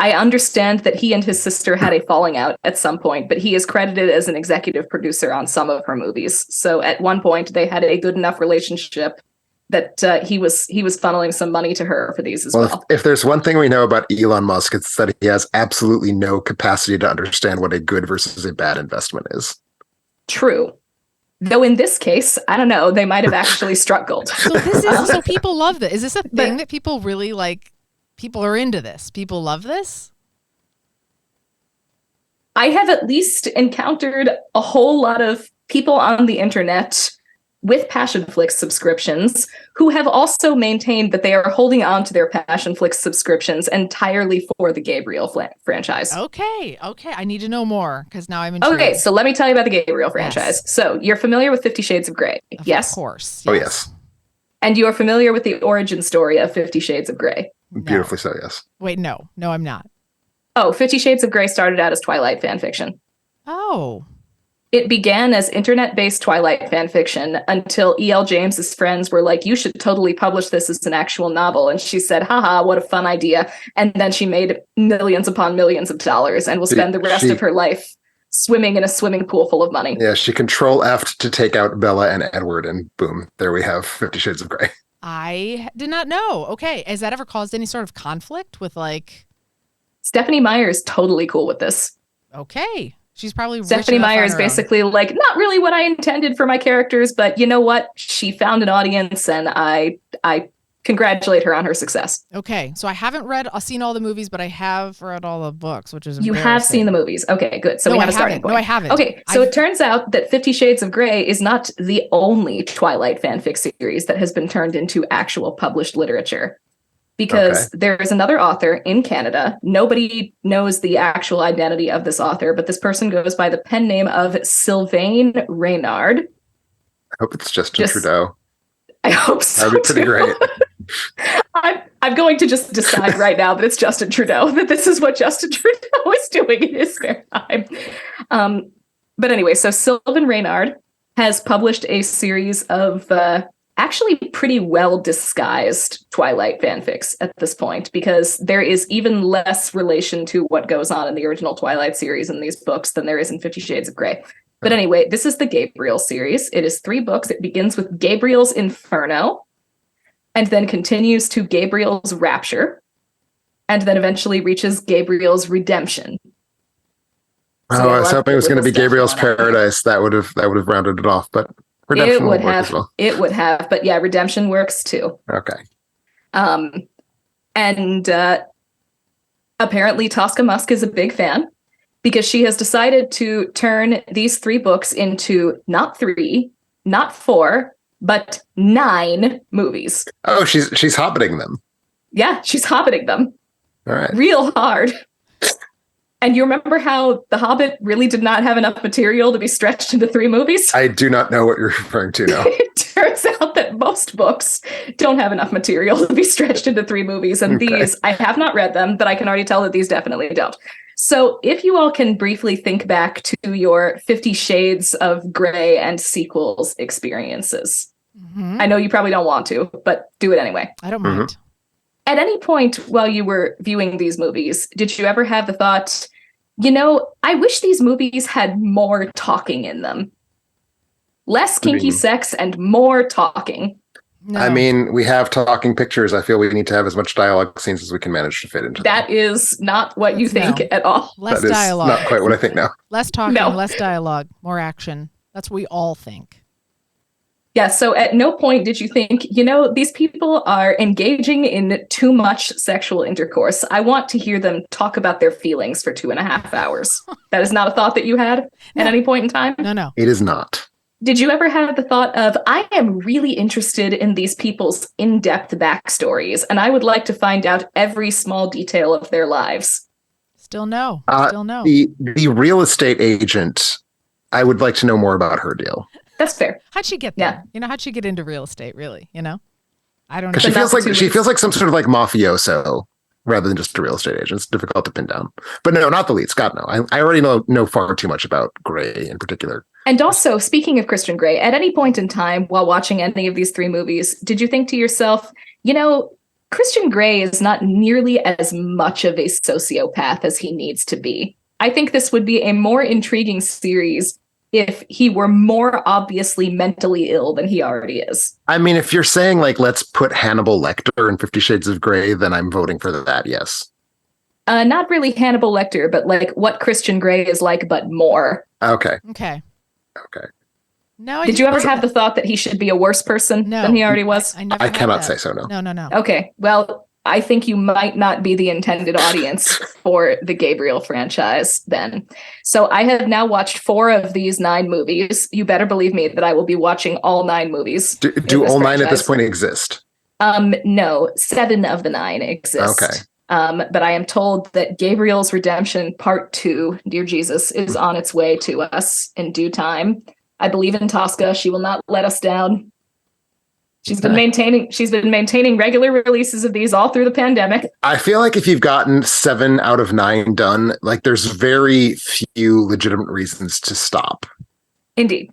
I understand that he and his sister had a falling out at some point, but he is credited as an executive producer on some of her movies. So at one point, they had a good enough relationship that he was funneling some money to her for these as well. If there's one thing we know about Elon Musk, it's that he has absolutely no capacity to understand what a good versus a bad investment is. True. Though in this case, I don't know, they might have actually struck gold. So people love this. Is this a thing that people really like? People are into this. People love this. I have at least encountered a whole lot of people on the internet with Passion Flicks subscriptions who have also maintained that they are holding on to their Passion Flicks subscriptions entirely for the Gabriel franchise. Okay. I need to know more because now I'm intrigued. Okay, so let me tell you about the Gabriel franchise. Yes. So you're familiar with 50 Shades of Grey? Yes. Of course. Yes. Oh, yes. And you are familiar with the origin story of 50 Shades of Grey? No. Beautifully so, yes. Wait, no, I'm not. Oh, 50 Shades of Grey started out as Twilight fan fiction. Oh. It began as internet-based Twilight fan fiction until E.L. James's friends were like, you should totally publish this as an actual novel. And she said, haha, what a fun idea. And then she made millions upon millions of dollars and will spend the rest of her life swimming in a swimming pool full of money. Yeah, she Control F to take out Bella and Edward, and boom, there we have 50 Shades of Grey. I did not know. Okay. Has that ever caused any sort of conflict with like... Stephenie Meyer is totally cool with this. Okay. She's probably Stephenie Meyer is basically like, not really what I intended for my characters, but you know what? She found an audience, and I congratulate her on her success. Okay, so I haven't seen all the movies, but I have read all the books, which is you have seen the movies. Okay, good. So we have a starting point. No, I haven't. Okay, so it turns out that 50 Shades of Grey is not the only Twilight fanfic series that has been turned into actual published literature. Because there is another author in Canada. Nobody knows the actual identity of this author, but this person goes by the pen name of Sylvain Reynard. I hope it's Justin Trudeau. I hope so. That'd be pretty great. I'm going to just decide right now that it's Justin Trudeau, that this is what Justin Trudeau is doing in his spare time. But anyway, so Sylvain Reynard has published a series of actually pretty well disguised Twilight fanfics at this point, because there is even less relation to what goes on in the original Twilight series in these books than there is in 50 Shades of Grey. But anyway, this is the Gabriel series. It is 3 books. It begins with Gabriel's Inferno, and then continues to Gabriel's Rapture, and then eventually reaches Gabriel's Redemption. So I was hoping it was going to be Gabriel's Paradise. That would have rounded it off, but Redemption would work as well. It would have, but yeah, Redemption works too. Okay. And apparently Tosca Musk is a big fan, because she has decided to turn these 3 books into not 3, not 4, but 9 movies. Oh, she's hobbiting them. Yeah, she's hobbiting them. All right. Real hard. And you remember how The Hobbit really did not have enough material to be stretched into 3 movies? I do not know what you're referring to now. It turns out that most books don't have enough material to be stretched into 3 movies. And these, I have not read them, but I can already tell that these definitely don't. So if you all can briefly think back to your 50 Shades of Grey and sequels experiences. Mm-hmm. I know you probably don't want to, but do it anyway. I don't mind. At any point while you were viewing these movies, did you ever have the thought, you know, I wish these movies had more talking in them? Less kinky sex and more talking. No. I mean, we have talking pictures. I feel we need to have as much dialogue scenes as we can manage to fit into that. That is not what you think at all. Less dialogue. Not quite what I think now. Less talking, less dialogue, more action. That's what we all think. Yeah, so at no point did you think, you know, these people are engaging in too much sexual intercourse. I want to hear them talk about their feelings for 2.5 hours. That is not a thought that you had at any point in time? No. It is not. Did you ever have the thought of, I am really interested in these people's in-depth backstories, and I would like to find out every small detail of their lives? Still no. Still no. The real estate agent, I would like to know more about her deal. That's fair. How'd she get there? You know, how'd she get into real estate, really? You know? I don't know. Because she feels like some sort of like mafioso rather than just a real estate agent. It's difficult to pin down. But no, not the lead. Scott, no. I already know far too much about Grey in particular. And also, speaking of Christian Grey, at any point in time while watching any of these 3 movies, did you think to yourself, you know, Christian Grey is not nearly as much of a sociopath as he needs to be? I think this would be a more intriguing series if he were more obviously mentally ill than he already is. I mean, if you're saying, like, let's put Hannibal Lecter in 50 Shades of Grey, then I'm voting for that, yes. Not really Hannibal Lecter, but like what Christian Grey is like, but more. Okay. No, did you ever have the thought that he should be a worse person than he already was? I cannot say so, no. No. Okay, well, I think you might not be the intended audience for the Gabriel franchise then. So I have now watched 4 of these 9 movies. You better believe me that I will be watching all 9 movies. Do all 9 at this point exist? No, 7 of the 9 exist. Okay. But I am told that Gabriel's Redemption Part 2, Dear Jesus, is on its way to us in due time. I believe in Tosca. She will not let us down. She's been maintaining regular releases of these all through the pandemic. I feel like if you've gotten 7 out of 9 done, like there's very few legitimate reasons to stop. Indeed.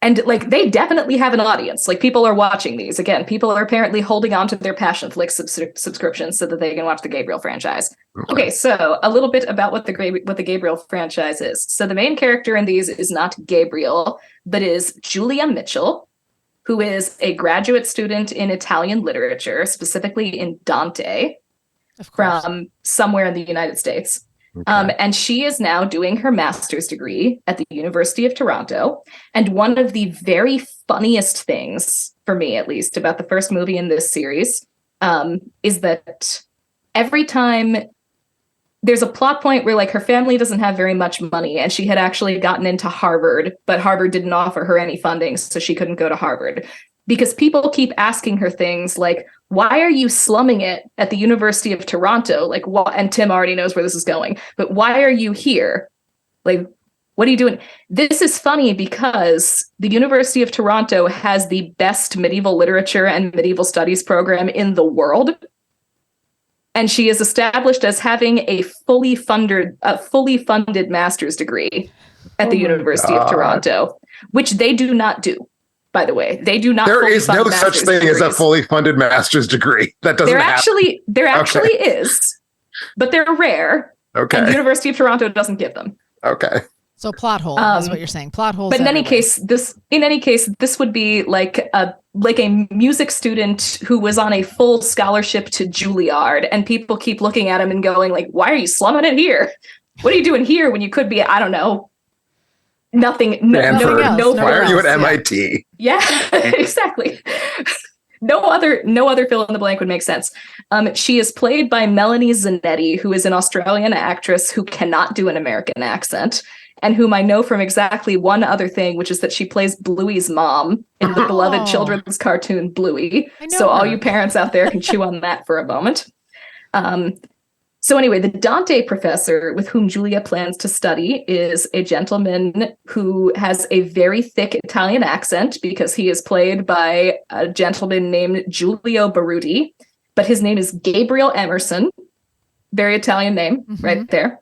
And like they definitely have an audience. Like people are watching these. Again, people are apparently holding on to their Passion Flick subscriptions so that they can watch the Gabriel franchise. Okay, so a little bit about what the Gabriel franchise is. So the main character in these is not Gabriel, but is Julia Mitchell, who is a graduate student in Italian literature, specifically in Dante, from somewhere in the United States. Okay. And she is now doing her master's degree at the University of Toronto. And one of the very funniest things, for me at least, about the first movie in this series is that every time there's a plot point where like her family doesn't have very much money and she had actually gotten into Harvard, but Harvard didn't offer her any funding, so she couldn't go to Harvard. Because people keep asking her things like, why are you slumming it at the University of Toronto? Like, what? And Tim already knows where this is going, but why are you here? Like, what are you doing? This is funny because the University of Toronto has the best medieval literature and medieval studies program in the world. And she is established as having a fully funded master's degree at the University of Toronto, which they do not do. By the way, they do not. There is no such thing degrees. as a fully funded master's degree. That doesn't happen. There actually is, but they're rare. Okay. And the University of Toronto doesn't give them. Okay. So plot hole is what you're saying. Plot holes. But in any case, this would be like a music student who was on a full scholarship to Juilliard, and people keep looking at him and going like, "Why are you slumming it here? What are you doing here when you could be, I don't know, nothing, no, why are you at MIT? Yeah, exactly. No other fill in the blank would make sense. She is played by Melanie Zanetti, who is an Australian actress who cannot do an American accent, and whom I know from exactly one other thing, which is that she plays Bluey's mom in the beloved children's cartoon Bluey. So all you parents out there can chew on that for a moment. So anyway, the Dante professor with whom Julia plans to study is a gentleman who has a very thick Italian accent because he is played by a gentleman named Giulio Baruti, but his name is Gabriel Emerson. Very Italian name right there.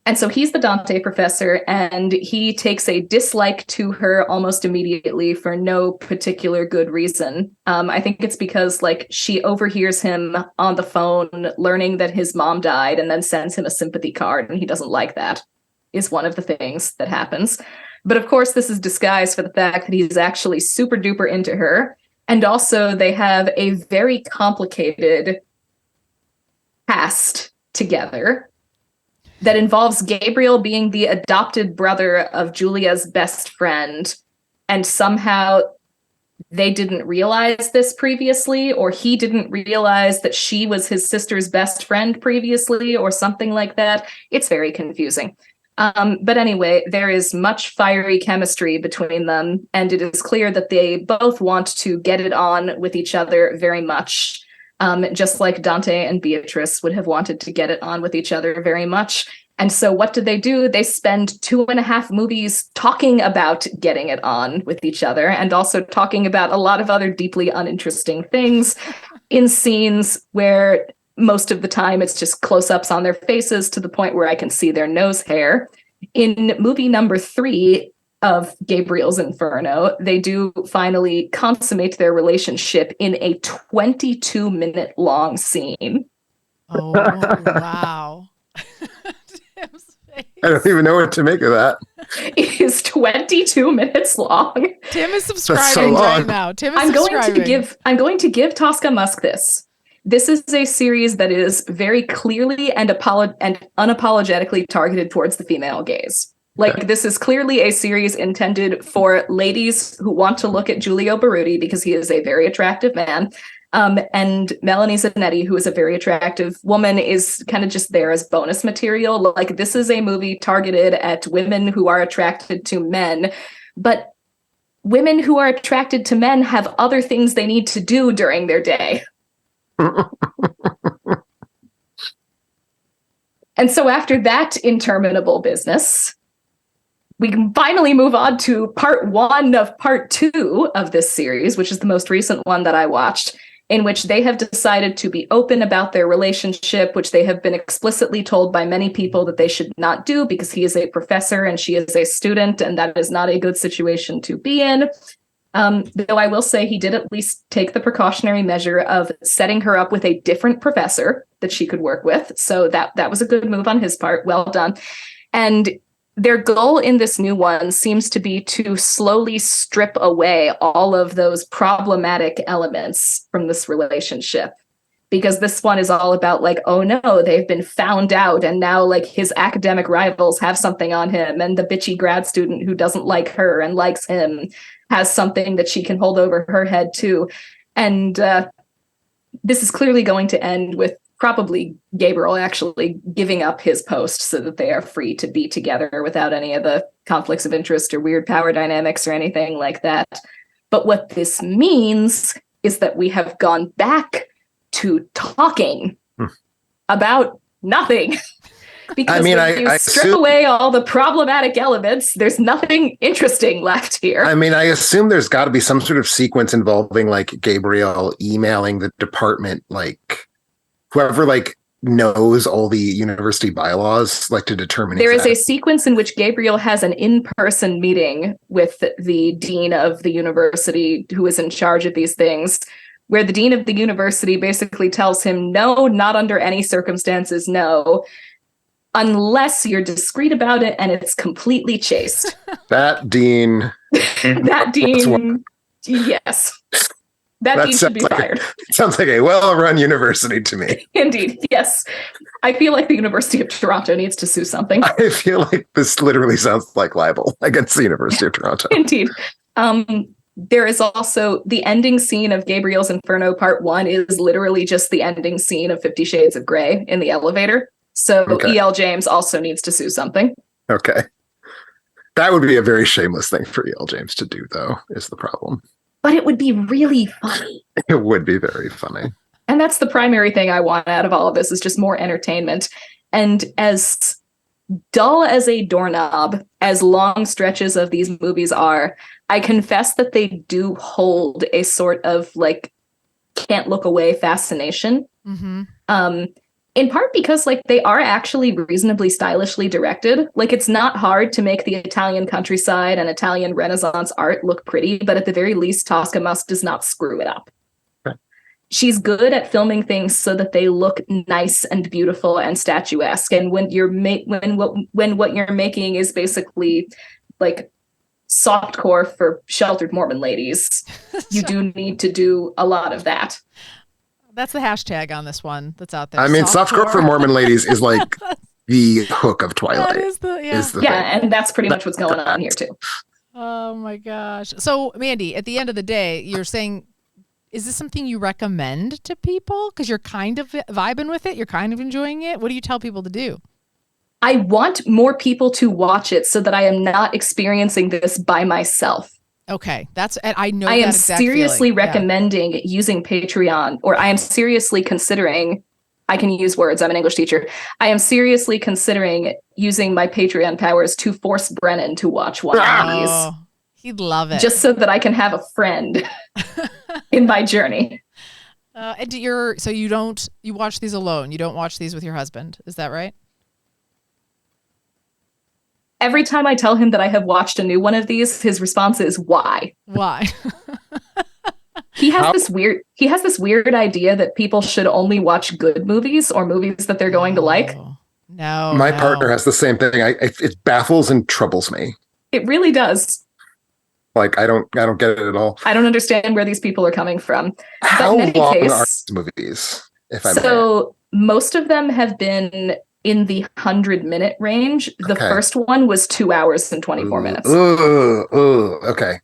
And so he's the Dante professor, and he takes a dislike to her almost immediately for no particular good reason. I think it's because like she overhears him on the phone learning that his mom died and then sends him a sympathy card, and he doesn't like that, is one of the things that happens. But of course, this is disguised for the fact that he's actually super duper into her. And also they have a very complicated past together that involves Gabriel being the adopted brother of Julia's best friend. And somehow they didn't realize this previously, or he didn't realize that she was his sister's best friend previously, or something like that. It's very confusing. But anyway, there is much fiery chemistry between them, and it is clear that they both want to get it on with each other very much. Just like Dante and Beatrice would have wanted to get it on with each other very much. And so what do? They spend 2.5 movies talking about getting it on with each other, and also talking about a lot of other deeply uninteresting things in scenes where most of the time it's just close-ups on their faces to the point where I can see their nose hair. In movie number 3 of Gabriel's Inferno, they do finally consummate their relationship in a 22-minute long scene. Oh, wow. Tim's face. I don't even know what to make of that. It is 22 minutes long. Tim is subscribing right now. Tim is subscribing. I'm going to give Tosca Musk this. This is a series that is very clearly and unapologetically targeted towards the female gaze. Like, this is clearly a series intended for ladies who want to look at Giulio Baruti because he is a very attractive man. And Melanie Zanetti, who is a very attractive woman, is kind of just there as bonus material. Like, this is a movie targeted at women who are attracted to men. But women who are attracted to men have other things they need to do during their day. And so after that interminable business, we can finally move on to part 1 of part 2 of this series, which is the most recent one that I watched. in which they have decided to be open about their relationship, which they have been explicitly told by many people that they should not do because he is a professor and she is a student, and that is not a good situation to be in. Though I will say he did at least take the precautionary measure of setting her up with a different professor that she could work with. So that was a good move on his part. Well done. And their goal in this new one seems to be to slowly strip away all of those problematic elements from this relationship. Because this one is all about like, oh no, they've been found out. And now like his academic rivals have something on him. And the bitchy grad student who doesn't like her and likes him has something that she can hold over her head too. And this is clearly going to end with probably Gabriel actually giving up his post so that they are free to be together without any of the conflicts of interest or weird power dynamics or anything like that. But what this means is that we have gone back to talking about nothing. Because when you strip away all the problematic elements, there's nothing interesting left here. I mean, I assume there's got to be some sort of sequence involving like Gabriel emailing the department, like whoever like knows all the university bylaws, like to determine. There is a sequence in which Gabriel has an in-person meeting with the dean of the university who is in charge of these things, where the dean of the university basically tells him, no, not under any circumstances, no, unless you're discreet about it and it's completely chaste. That dean. Yes. That dean should be fired. Sounds like a well-run university to me. Indeed, yes. I feel like the University of Toronto needs to sue something. I feel like this literally sounds like libel against the University of Toronto. Indeed. There is also the ending scene of Gabriel's Inferno Part 1 is literally just the ending scene of 50 Shades of Grey in the elevator. So okay. E.L. James also needs to sue something. Okay. That would be a very shameless thing for E.L. James to do, though, is the problem. But it would be really funny. It would be very funny. And that's the primary thing I want out of all of this is just more entertainment. And as dull as a doorknob, as long stretches of these movies are, I confess that they do hold a sort of like can't look away fascination. Mm-hmm. In part because like they are actually reasonably stylishly directed. Like it's not hard to make the Italian countryside and Italian Renaissance art look pretty, but at the very least, Tosca Musk does not screw it up. Okay. She's good at filming things so that they look nice and beautiful and statuesque. And when you're when what you're making is basically like softcore for sheltered Mormon ladies, you do need to do a lot of that. That's the hashtag on this one that's out there. I mean, softcore for Mormon ladies is like the hook of Twilight. That is the yeah, and that's pretty much what's going on here too. Oh my gosh. So, Mandy, at the end of the day, you're saying, is this something you recommend to people? Because you're kind of vibing with it. You're kind of enjoying it. What do you tell people to do? I want more people to watch it so that I am not experiencing this by myself. Okay, I know. I am seriously recommending using Patreon, or I am seriously considering. I can use words. I'm an English teacher. I am seriously considering using my Patreon powers to force Brennan to watch one of these. He'd love it, just so that I can have a friend in my journey. And you watch these alone. You don't watch these with your husband. Is that right? Every time I tell him that I have watched a new one of these, his response is, why? Why? He has this weird idea that people should only watch good movies or movies that they're going to like. No. My partner has the same thing. It baffles and troubles me. It really does. Like, I don't get it at all. I don't understand where these people are coming from. How long are these movies, if I may? So most of them have been in the 100-minute range. The first one was 2 hours and 24 minutes. Okay.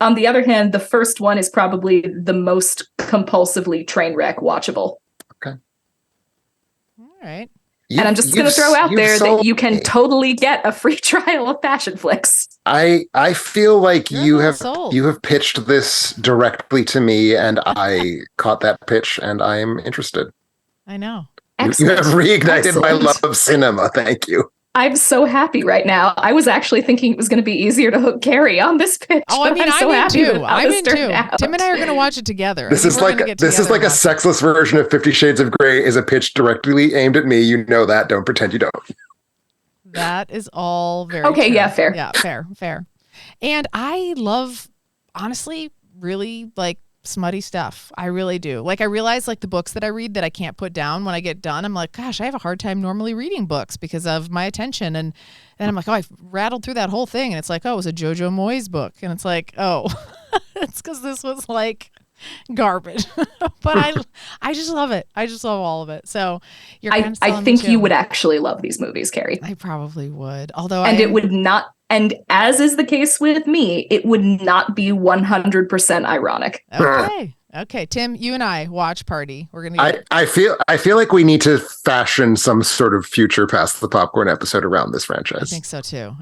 On the other hand, the first one is probably the most compulsively train wreck watchable. Okay. All right. And I'm just going to throw out there that you can totally get a free trial of Passion Flicks. I feel like you have pitched this directly to me, and I caught that pitch, and I am interested. I know. You have reignited my love of cinema. Thank you. I'm so happy right now. I was actually thinking it was going to be easier to hook Carrie on this pitch. Oh, I mean, I'm so happy too. with how I'm this in turned too. out. Tim and I are going to watch it together. This is like a sexless version of 50 Shades of Grey. Is a pitch directly aimed at me. You know that. Don't pretend you don't. That is all very okay. true. Yeah, fair. Yeah, fair. And I love, honestly, really like smutty stuff. I really do. Like, I realize like the books that I read that I can't put down when I get done, I'm like, gosh, I have a hard time normally reading books because of my attention. And then I'm like, oh, I rattled through that whole thing. And it's like, oh, it was a Jojo Moyes book. And it's like, oh, it's because this was like garbage. But I just love it. I just love all of it. So I think you would actually love these movies, Carrie. I probably would. Although it would not. And as is the case with me, it would not be 100% ironic. Okay, Tim, you and I watch party. We're gonna. I feel like we need to fashion some sort of future Pass the Popcorn episode around this franchise. I think so too.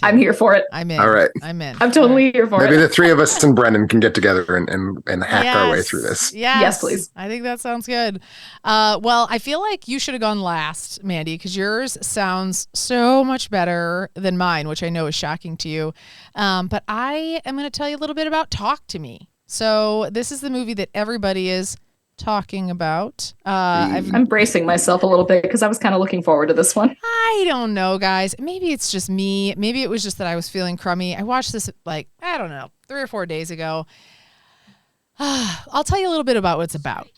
I'm here for it. I'm in. All right. I'm in. I'm totally here for it. Maybe the three of us and Brennan can get together and hack our way through this. Yes, please. I think that sounds good. Well, I feel like you should have gone last, Mandy, because yours sounds so much better than mine, which I know is shocking to you. But I am going to tell you a little bit about Talk to Me. So this is the movie that everybody is talking about. I'm bracing myself a little bit because I was kind of looking forward to this one. I don't know, guys. Maybe it's just me. Maybe it was just that I was feeling crummy. I watched this like, I don't know, 3 or 4 days ago. I'll tell you a little bit about what it's about.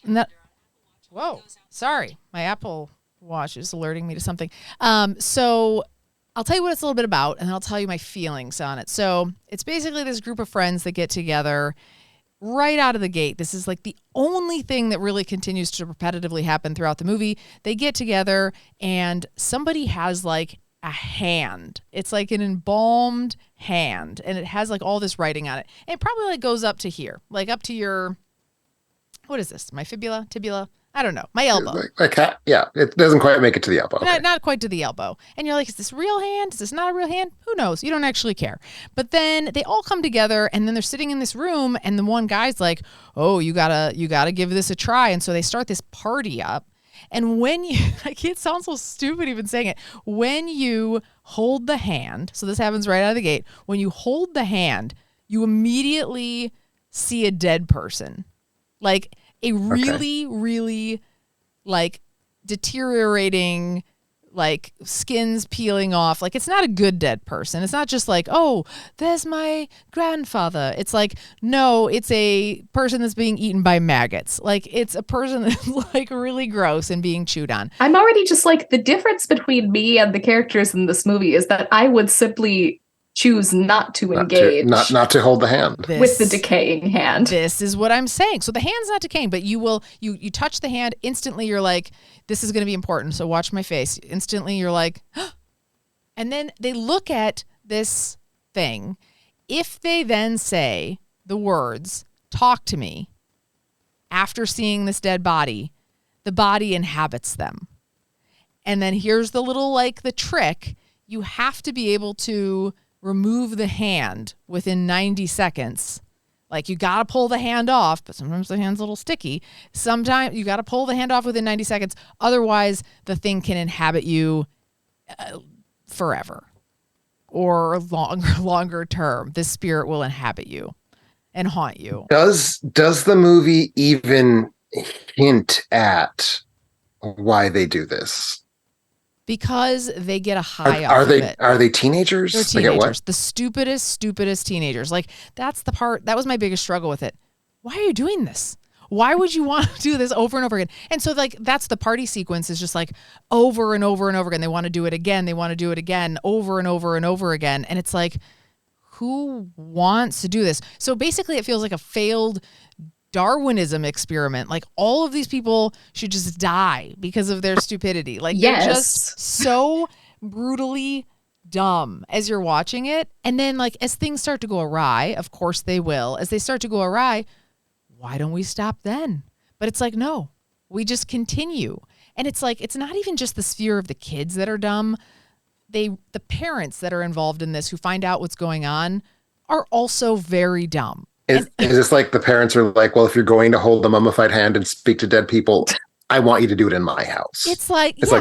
Whoa, sorry. My Apple Watch is alerting me to something. So I'll tell you what it's a little bit about, and then I'll tell you my feelings on it. So it's basically this group of friends that get together right out of the gate. This is like the only thing that really continues to repetitively happen throughout the movie. They get together and somebody has like a hand. It's like an embalmed hand, and it has like all this writing on it. And it probably like goes up to here, like up to your, what is this? My fibula, tibula? I don't know. My elbow. Yeah, it doesn't quite make it to the elbow. Not quite to the elbow. And you're like, is this a real hand? Is this not a real hand? Who knows? You don't actually care. But then they all come together, and then they're sitting in this room, and the one guy's like, oh, you gotta give this a try. And so they start this party up. And when you, like, it sounds so stupid even saying it, when you hold the hand, so this happens right out of the gate, when you hold the hand, you immediately see a dead person. Like a really like deteriorating, like skins peeling off. Like it's not a good dead person. It's not just like, oh, there's my grandfather. It's like, no, it's a person that's being eaten by maggots. Like it's a person that's like really gross and being chewed on. I'm already just like, the difference between me and the characters in this movie is that I would simply choose not to engage. Not to hold the hand. With the decaying hand. This is what I'm saying. So the hand's not decaying, but you touch the hand, instantly you're like, this is going to be important, so watch my face. Instantly you're like, and then they look at this thing. If they then say the words, talk to me, after seeing this dead body, the body inhabits them. And then here's the little, like, the trick. You have to be able to remove the hand within 90 seconds. Like, you got to pull the hand off, but sometimes the hand's a little sticky. Sometimes you got to pull the hand off within 90 seconds. Otherwise, the thing can inhabit you forever or longer term. This spirit will inhabit you and haunt you. Does the movie even hint at why they do this? Because they get a high off of it. Are they teenagers? They're teenagers. The stupidest teenagers. Like, that's the part, that was my biggest struggle with it. Why are you doing this? Why would you want to do this over and over again? And so, like, that's the party sequence, is just like over and over and over again. They want to do it again. They want to do it again, over and over and over again. And it's like, who wants to do this? So basically it feels like a failed Darwinism experiment. Like, all of these people should just die because of their stupidity. Like, they're just so brutally dumb as you're watching it. And then, like, as things start to go awry, of course they will, as they start to go awry, why don't we stop then? But it's like, no, we just continue. And it's like, it's not even just the sphere of the kids that are dumb. The parents that are involved in this, who find out what's going on, are also very dumb. Is this like the parents are like, well, if you're going to hold the mummified hand and speak to dead people, I want you to do it in my house. It's like it's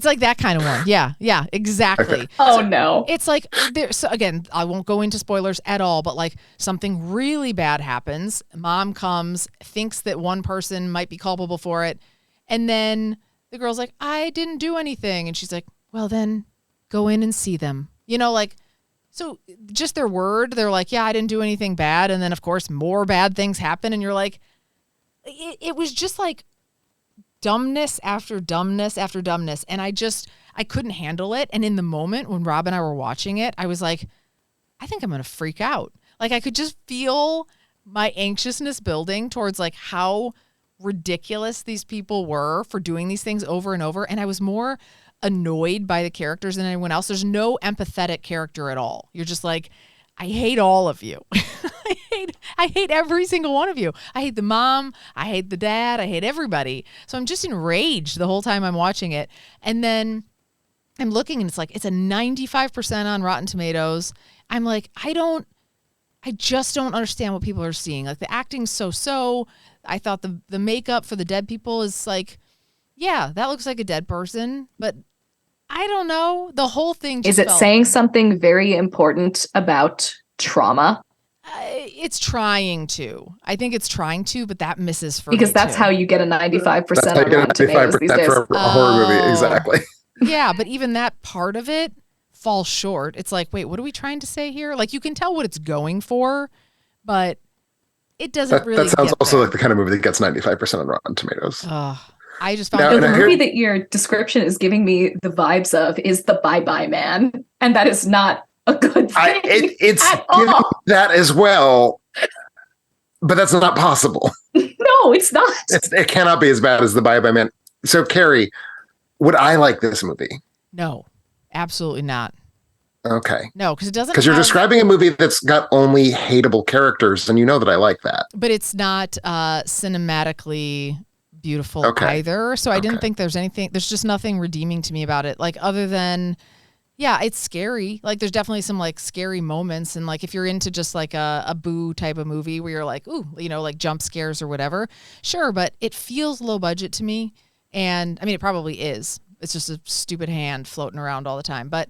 like that kind of one. Yeah, exactly. Okay. Oh no. It's like so again, I won't go into spoilers at all, but like something really bad happens. Mom comes, thinks that one person might be culpable for it, and then the girl's like, I didn't do anything. And she's like, well then go in and see them. Like, so just their word, they're like, yeah, I didn't do anything bad. And then of course more bad things happen. And you're like, it was just like dumbness after dumbness after dumbness. And I couldn't handle it. And in the moment when Rob and I were watching it, I was like, I think I'm going to freak out. Like I could just feel my anxiousness building towards like how ridiculous these people were for doing these things over and over. And I was more annoyed by the characters than anyone else. There's no empathetic character at all. You're just like, I hate all of you. I hate every single one of you. I hate the mom. I hate the dad. I hate everybody. So I'm just enraged the whole time I'm watching it. And then I'm looking and it's like, it's a 95% on Rotten Tomatoes. I'm like, I just don't understand what people are seeing. Like the acting's so. I thought the makeup for the dead people is like, yeah, that looks like a dead person, but I don't know. The whole thing just is it saying something very important about trauma? It's trying to. I think it's trying to, but that misses for because me that's too. how you get a 95% That's how you on get a Rotten Tomatoes 95% these days. for a horror movie. Exactly. Yeah, but even that part of it falls short. It's like, wait, what are we trying to say here? Like you can tell what it's going for, but it doesn't really. That sounds get also there. like the kind of movie that gets 95% on Rotten Tomatoes. I just found Now, So and the I movie heard- that your description is giving me the vibes of is The Bye Bye Man, and that is not a good thing. It's at giving all. that as well, but that's not possible. No, it's not. It cannot be as bad as The Bye Bye Man. So, Carrie, would I like this movie? no, absolutely not. Okay. No, because it doesn't. Because you're have- describing a movie that's got only hateable characters, and you know that I like that. but it's not cinematically beautiful Okay. either. So I didn't Okay. think there's just nothing redeeming to me about it. Like other than, yeah, it's scary. Like there's definitely some like scary moments. And like if you're into just like a boo type of movie where you're like, ooh, like jump scares or whatever, sure. But it feels low budget to me. And I mean, it probably is. It's just a stupid hand floating around all the time. But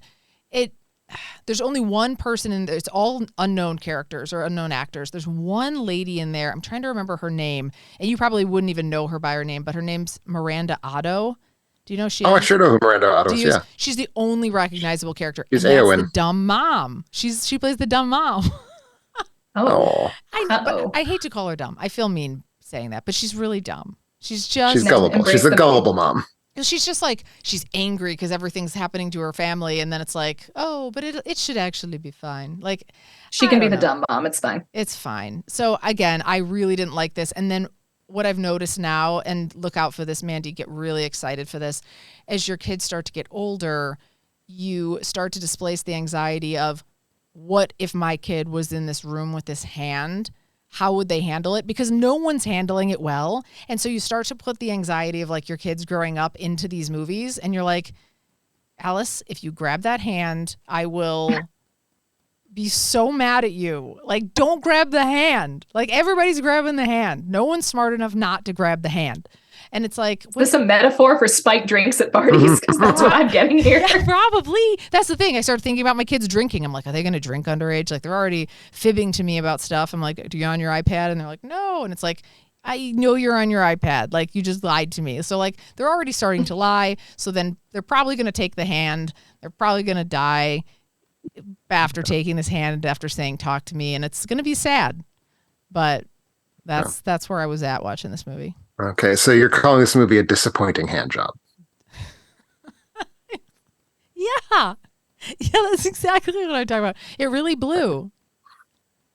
there's only one person in there. It's all unknown characters or unknown actors. There's one lady in there. I'm trying to remember her name. And you probably wouldn't even know her by her name, but her name's Miranda Otto. Do you know who she is? Oh, I sure know who Miranda Otto is. Yeah. She's the only recognizable character. She's and that's Eowyn. the dumb mom. She plays the dumb mom. Oh, Uh-oh. I hate to call her dumb. I feel mean saying that, but she's really dumb. She's just she's gullible. embrace She's a the gullible mom. she's just like, she's angry because everything's happening to her family. And then it's like, oh, but it should actually be fine. Like, She I can be don't the know. dumb mom. It's fine. It's fine. So again, I really didn't like this. And then what I've noticed now, and look out for this, Mandy, get really excited for this, as your kids start to get older, you start to displace the anxiety of, what if my kid was in this room with this hand? How would they handle it? Because no one's handling it well. And so you start to put the anxiety of like your kids growing up into these movies. And you're like, Alice, if you grab that hand, I will be so mad at you. Like, don't grab the hand. Like, everybody's grabbing the hand. No one's smart enough not to grab the hand. And it's like, Is this a metaphor for spiked drinks at parties? Because that's what I'm getting here. yeah, probably. That's the thing. I started thinking about my kids drinking. I'm like, are they going to drink underage? Like, they're already fibbing to me about stuff. I'm like, do you on your iPad? And they're like, no. And it's like, I know you're on your iPad. Like, you just lied to me. So, like, they're already starting to lie. So then they're probably going to take the hand. They're probably going to die after taking this hand, after saying, talk to me. And it's going to be sad. But that's where I was at watching this movie. Okay, so you're calling this movie a disappointing hand job. Yeah. Yeah, that's exactly what I'm talking about. It really blew.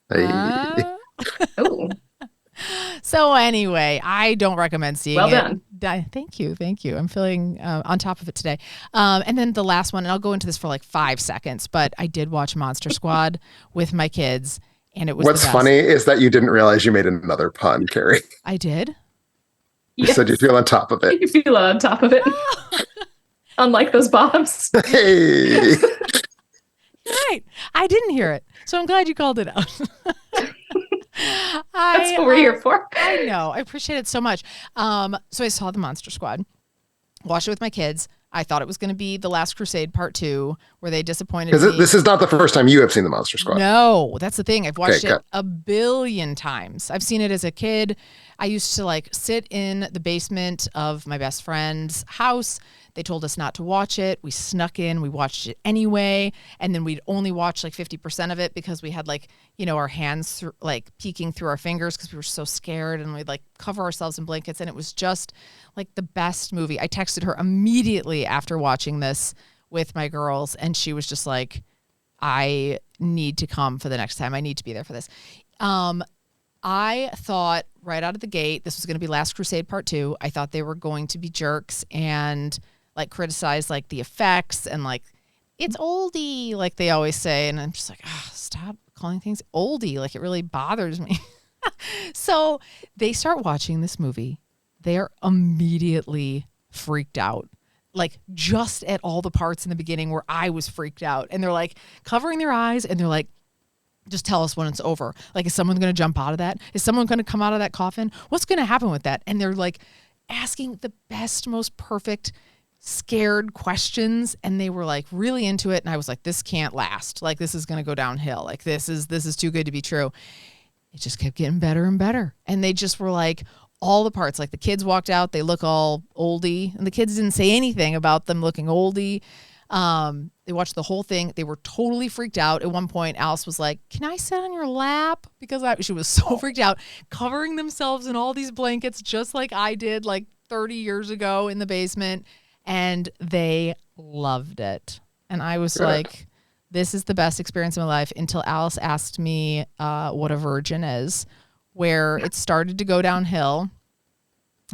Hey. Ooh, So anyway, I don't recommend seeing well it. done. Thank you. I'm feeling on top of it today. And then the last one, and I'll go into this for like 5 seconds, but I did watch Monster Squad with my kids, and it was What's the best. funny is that you didn't realize you made another pun, Carrie. I did? You said you feel on top of it. You feel on top of it. Unlike those bombs. Hey. Right. I didn't hear it. So I'm glad you called it out. That's what we're here for. I know. I appreciate it so much. So I saw The Monster Squad, watched it with my kids. I thought it was going to be The Last Crusade Part 2, where they disappointed me. Because this is not the first time you have seen The Monster Squad. No, that's the thing. I've watched it a billion times. I've seen it as a kid. I used to like sit in the basement of my best friend's house. They told us not to watch it. We snuck in. We watched it anyway. And then we'd only watch like 50% of it because we had like, you know, our hands like peeking through our fingers because we were so scared. And we'd like cover ourselves in blankets. And it was just like the best movie. I texted her immediately after watching this with my girls. And she was just like, I need to come for the next time. I need to be there for this. I thought right out of the gate, this was going to be Last Crusade Part 2. I thought they were going to be jerks and like criticize like the effects and like it's oldie, like they always say. And I'm just like, stop calling things oldie. Like it really bothers me. So they start watching this movie. They are immediately freaked out. Like just at all the parts in the beginning where I was freaked out. And they're like covering their eyes and they're like, just tell us when it's over. Like, is someone going to jump out of that? Is someone going to come out of that coffin? What's going to happen with that? And they're like asking the best, most perfect, scared questions. And they were like really into it. And I was like, this can't last. Like, this is going to go downhill. Like, this is too good to be true. It just kept getting better and better. And they just were like, all the parts, like the kids walked out, they look all oldie. And the kids didn't say anything about them looking oldie. They watched the whole thing. They were totally freaked out. At one point, Alice was like, can I sit on your lap? Because she was so freaked out, covering themselves in all these blankets, just like I did like 30 years ago in the basement. And they loved it. And I was like, this is the best experience of my life until Alice asked me what a virgin is, where it started to go downhill.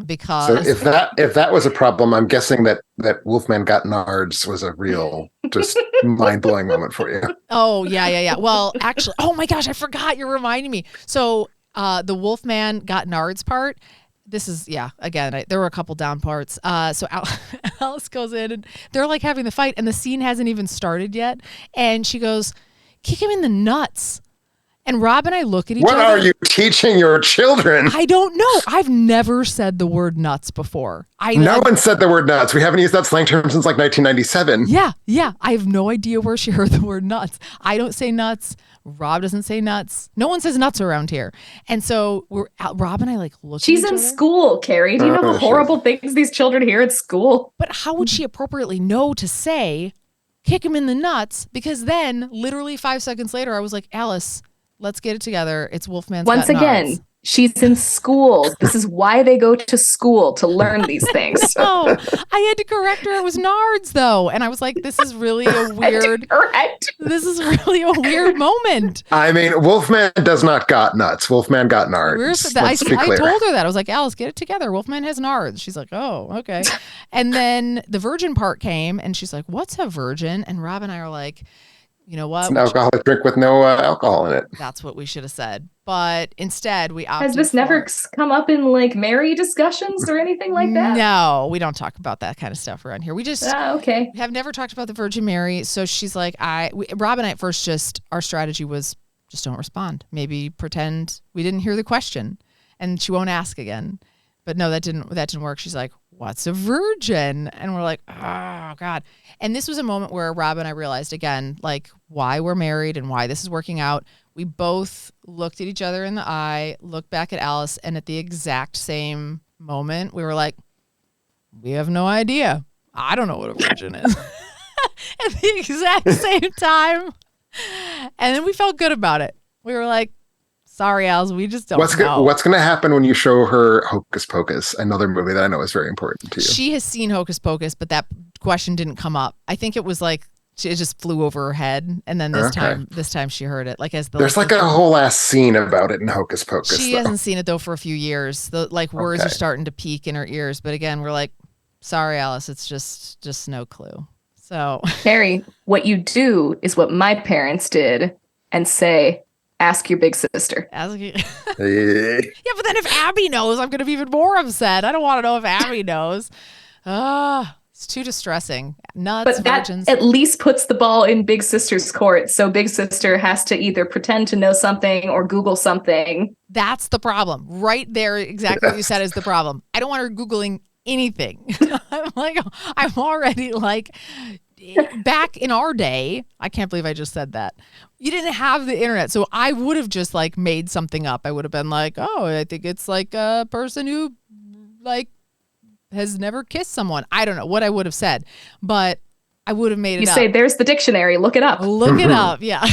Because so if that was a problem, I'm guessing that Wolfman Got Nards was a real just mind-blowing moment for you. Oh yeah. Well, actually, oh my gosh, I forgot. You're reminding me. So the Wolfman Got Nards part. This is again, there were a couple down parts. So Alice goes in and they're like having the fight, and the scene hasn't even started yet. And she goes, "Kick him in the nuts." And Rob and I look at each other. What are you teaching your children? I don't know. I've never said the word nuts before. No one said the word nuts. We haven't used that slang term since like 1997. Yeah. I have no idea where she heard the word nuts. I don't say nuts. Rob doesn't say nuts. No one says nuts around here. And so Rob and I like look She's at each in other. school, Carrie. Do you know the horrible things these children hear at school? But how would she appropriately know to say, kick him in the nuts? Because then literally 5 seconds later, I was like, Alice, let's get it together. It's Wolfman's Once Got again, Nards. She's in school. This is why they go to school, to learn these things. Oh, I had to correct her. It was Nards, though. And I was like, this is really a weird... Correct. This is really a weird moment. I mean, Wolfman does not got nuts. Wolfman Got Nards. I Let's be clear. told her that. I was like, Alice, get it together. Wolfman has Nards. She's like, oh, okay. And then the virgin part came, and she's like, what's a virgin? And Rob and I are like... You know what? It's an alcoholic drink with no alcohol in it. That's what we should have said. But instead, we opted Has this never come up in like Mary discussions or anything like that? No, we don't talk about that kind of stuff around here. We just okay. have never talked about the Virgin Mary. So she's like, Rob and I at first our strategy was just don't respond. Maybe pretend we didn't hear the question and she won't ask again. But no, that didn't work. She's like, what's a virgin? And we're like, oh, God. And this was a moment where Rob and I realized, again, like why we're married and why this is working out. We both looked at each other in the eye, looked back at Alice, and at the exact same moment, we were like, we have no idea. I don't know what a virgin is. At the exact same time. And then we felt good about it. We were like, sorry, Alice, we just don't know. What's going to happen when you show her Hocus Pocus, another movie that I know is very important to you? She has seen Hocus Pocus, but that question didn't come up. I think it was like it just flew over her head, and then this time she heard it. Like there's like a whole ass scene about it in Hocus Pocus. She hasn't seen it though for a few years. The words are starting to peak in her ears, but again, we're like, sorry, Alice, it's just no clue. So Carrie, what you do is what my parents did and say, ask your big sister. Yeah, but then if Abby knows, I'm going to be even more upset. I don't want to know if Abby knows. It's too distressing. Nuts, But that virgins. at least puts the ball in Big Sister's court. So Big Sister has to either pretend to know something or Google something. That's the problem. Right there, exactly what you said is the problem. I don't want her Googling anything. I'm already like, back in our day, I can't believe I just said that. You didn't have the internet. So I would have just like made something up. I would have been like, oh, I think it's like a person who like has never kissed someone. I don't know what I would have said, but I would have made it up. You say, there's the dictionary. Look it up. Look it up. Yeah.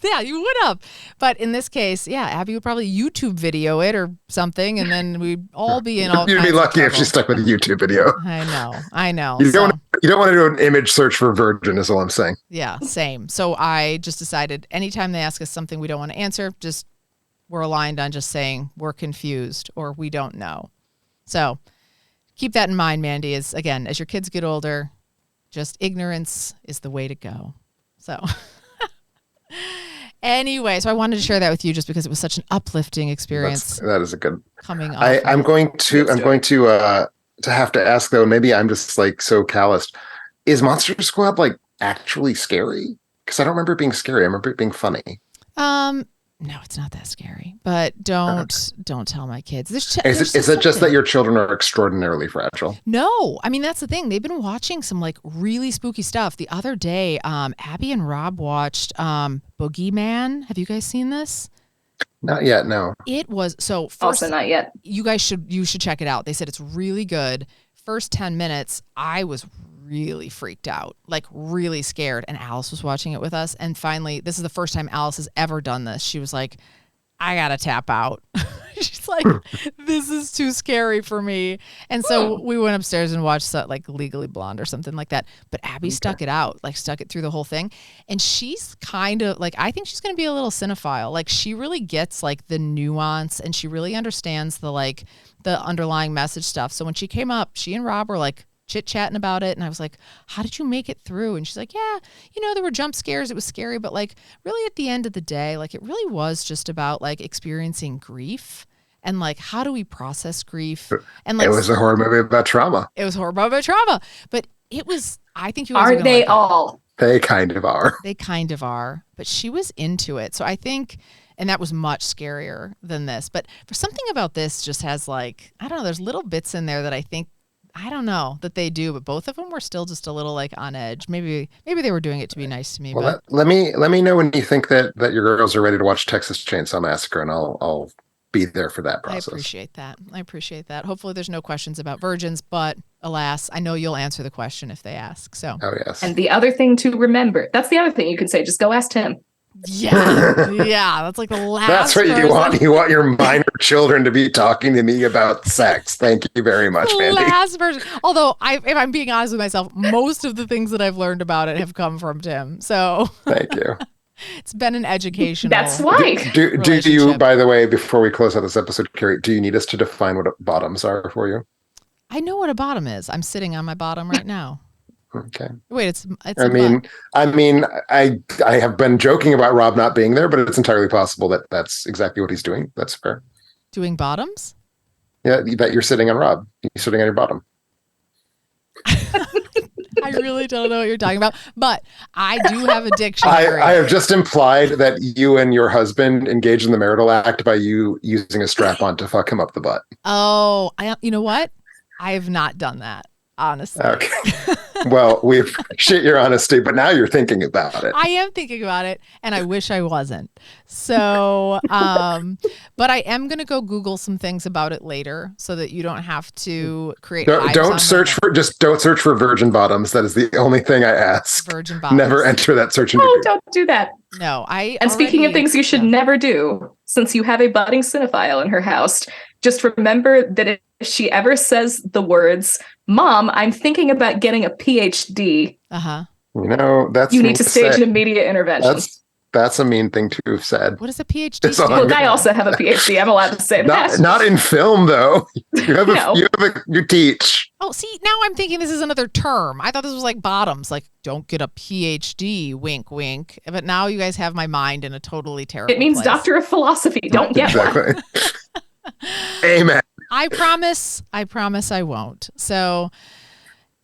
Yeah, you would have. But in this case, yeah, Abby would probably YouTube video it or something, and then we'd all be in all You'd kinds be of lucky if trouble. she stuck with a YouTube video. I know. You don't want to do an image search for virgin is all I'm saying. Yeah, same. So I just decided anytime they ask us something we don't want to answer, just we're aligned on just saying we're confused or we don't know. So keep that in mind, Mandy, is again, as your kids get older, just ignorance is the way to go. So anyway, so I wanted to share that with you just because it was such an uplifting experience. That is a good coming off. I'm going to have to ask though, maybe I'm just like so calloused. Is Monster Squad like actually scary? Because I don't remember it being scary. I remember it being funny. No, it's not that scary. But don't tell my kids. Is it just that your children are extraordinarily fragile? No, I mean that's the thing. They've been watching some like really spooky stuff. The other day, Abby and Rob watched Boogeyman. Have you guys seen this? Not yet. No. It was first. Also not yet. You should check it out. They said it's really good. First 10 minutes, I was really freaked out, like really scared. And Alice was watching it with us. And finally, this is the first time Alice has ever done this. She was like, I gotta tap out. She's like, this is too scary for me. And so we went upstairs and watched like Legally Blonde or something like that. But Abby stuck it through the whole thing. And she's kind of like, I think she's going to be a little cinephile. Like she really gets like the nuance and she really understands the underlying message stuff. So when she came up, she and Rob were like chit-chatting about it, and I was like, how did you make it through? And she's like, yeah, there were jump scares, it was scary, but like really at the end of the day, like it really was just about like experiencing grief and like how do we process grief. And like it was a horror movie about trauma. It was horror movie about trauma, but it was, I think you guys Are they all? They kind of are. They kind of are, but she was into it. So I think, and that was much scarier than this, but for something about this just has like, I don't know, there's little bits in there that I think, I don't know that they do, but both of them were still just a little like on edge. Maybe they were doing it to be nice to me. Well, let me know when you think that your girls are ready to watch Texas Chainsaw Massacre, and I'll be there for that process. I appreciate that. Hopefully, there's no questions about virgins, but alas, I know you'll answer the question if they ask. So. Oh yes. And the other thing to remember, that's the other thing you could say. Just go ask Tim. Yeah, that's like the last. That's what you want. You want your minor children to be talking to me about sex. Thank you very much, Mandy. Last version. Although, if I'm being honest with myself, most of the things that I've learned about it have come from Tim. So thank you. It's been an educational. That's why. Do you, by the way, before we close out this episode, Carrie, do you need us to define what bottoms are for you? I know what a bottom is. I'm sitting on my bottom right now. Okay. Wait, it's. I mean, I have been joking about Rob not being there, but it's entirely possible that that's exactly what he's doing. That's fair. Doing bottoms? Yeah, that you're sitting on Rob. You're sitting on your bottom. I really don't know what you're talking about, but I do have a dictionary. I have just implied that you and your husband engaged in the marital act by you using a strap-on to fuck him up the butt. Oh, you know what? I have not done that, honestly. Okay. Well, we appreciate your honesty, but now you're thinking about it. I am thinking about it, and I wish I wasn't. So, but I am going to go Google some things about it later so that you don't have to create. Don't search for virgin bottoms. That is the only thing I ask. Virgin bottoms. Never enter that search engine. Oh, don't do that. No, And speaking of things you should never do, since you have a budding cinephile in her house, just remember that if she ever says the words, "Mom, I'm thinking about getting a PhD," that's you need to stage an immediate intervention. That's a mean thing to have said. What is a PhD? Look, I also have a PhD. I'm allowed to say that. Not in film, though. You teach. Oh, see, now I'm thinking this is another term. I thought this was like bottoms, like don't get a PhD, wink, wink. But now you guys have my mind in a totally terrible It means place. Doctor of Philosophy. Don't get exactly. one. Amen. I promise I won't. So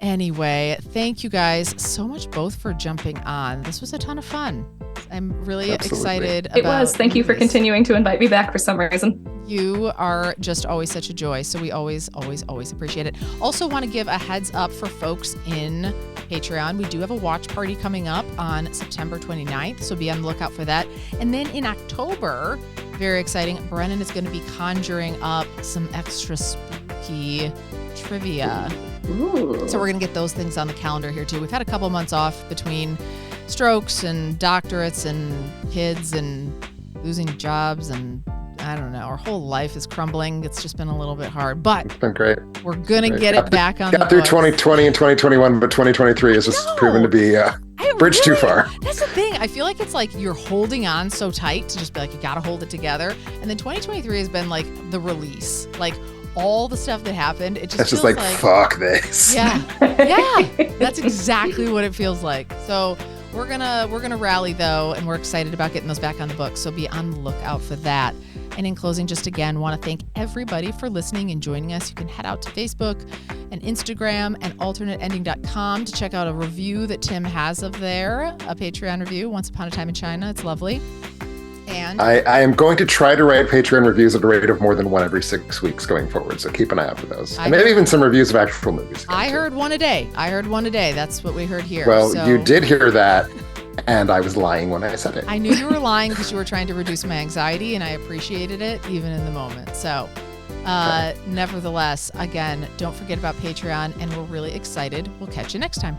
Anyway, thank you guys so much both for jumping on. This was a ton of fun. I'm really excited about it. Was. Thank you for continuing to invite me back for some reason. You are just always such a joy. So we always appreciate it. Also want to give a heads up for folks in Patreon. We do have a watch party coming up on September 29th. So be on the lookout for that. And then in October, very exciting, Brennan is going to be conjuring up some extra spooky trivia. Ooh. So we're going to get those things on the calendar here too. We've had a couple months off between strokes and doctorates and kids and losing jobs, and I don't know, our whole life is crumbling. It's just been a little bit hard, but It's been great. we're going to get it back on the Got through books. 2020 and 2021, but 2023 has just proven to be bridge too far. That's the thing. I feel like it's like you're holding on so tight to just be like, you got to hold it together. And then 2023 has been like the release, like all the stuff that happened. It just It's feels just like, fuck this. Yeah. Yeah. That's exactly what it feels like. So we're gonna rally though, and we're excited about getting those back on the books. So be on the lookout for that. And in closing, just again, want to thank everybody for listening and joining us. You can head out to Facebook and Instagram and alternateending.com to check out a review that Tim has of there, a Patreon review, Once Upon a Time in China. It's lovely. And I am going to try to write Patreon reviews at a rate of more than one every 6 weeks going forward. So keep an eye out for those. And maybe even some reviews of actual movies. I heard one a day. That's what we heard here. Well, so. you did hear that. And I was lying when I said it. I knew you were lying because you were trying to reduce my anxiety, and I appreciated it even in the moment. So nevertheless, again, don't forget about Patreon, and we're really excited. We'll catch you next time.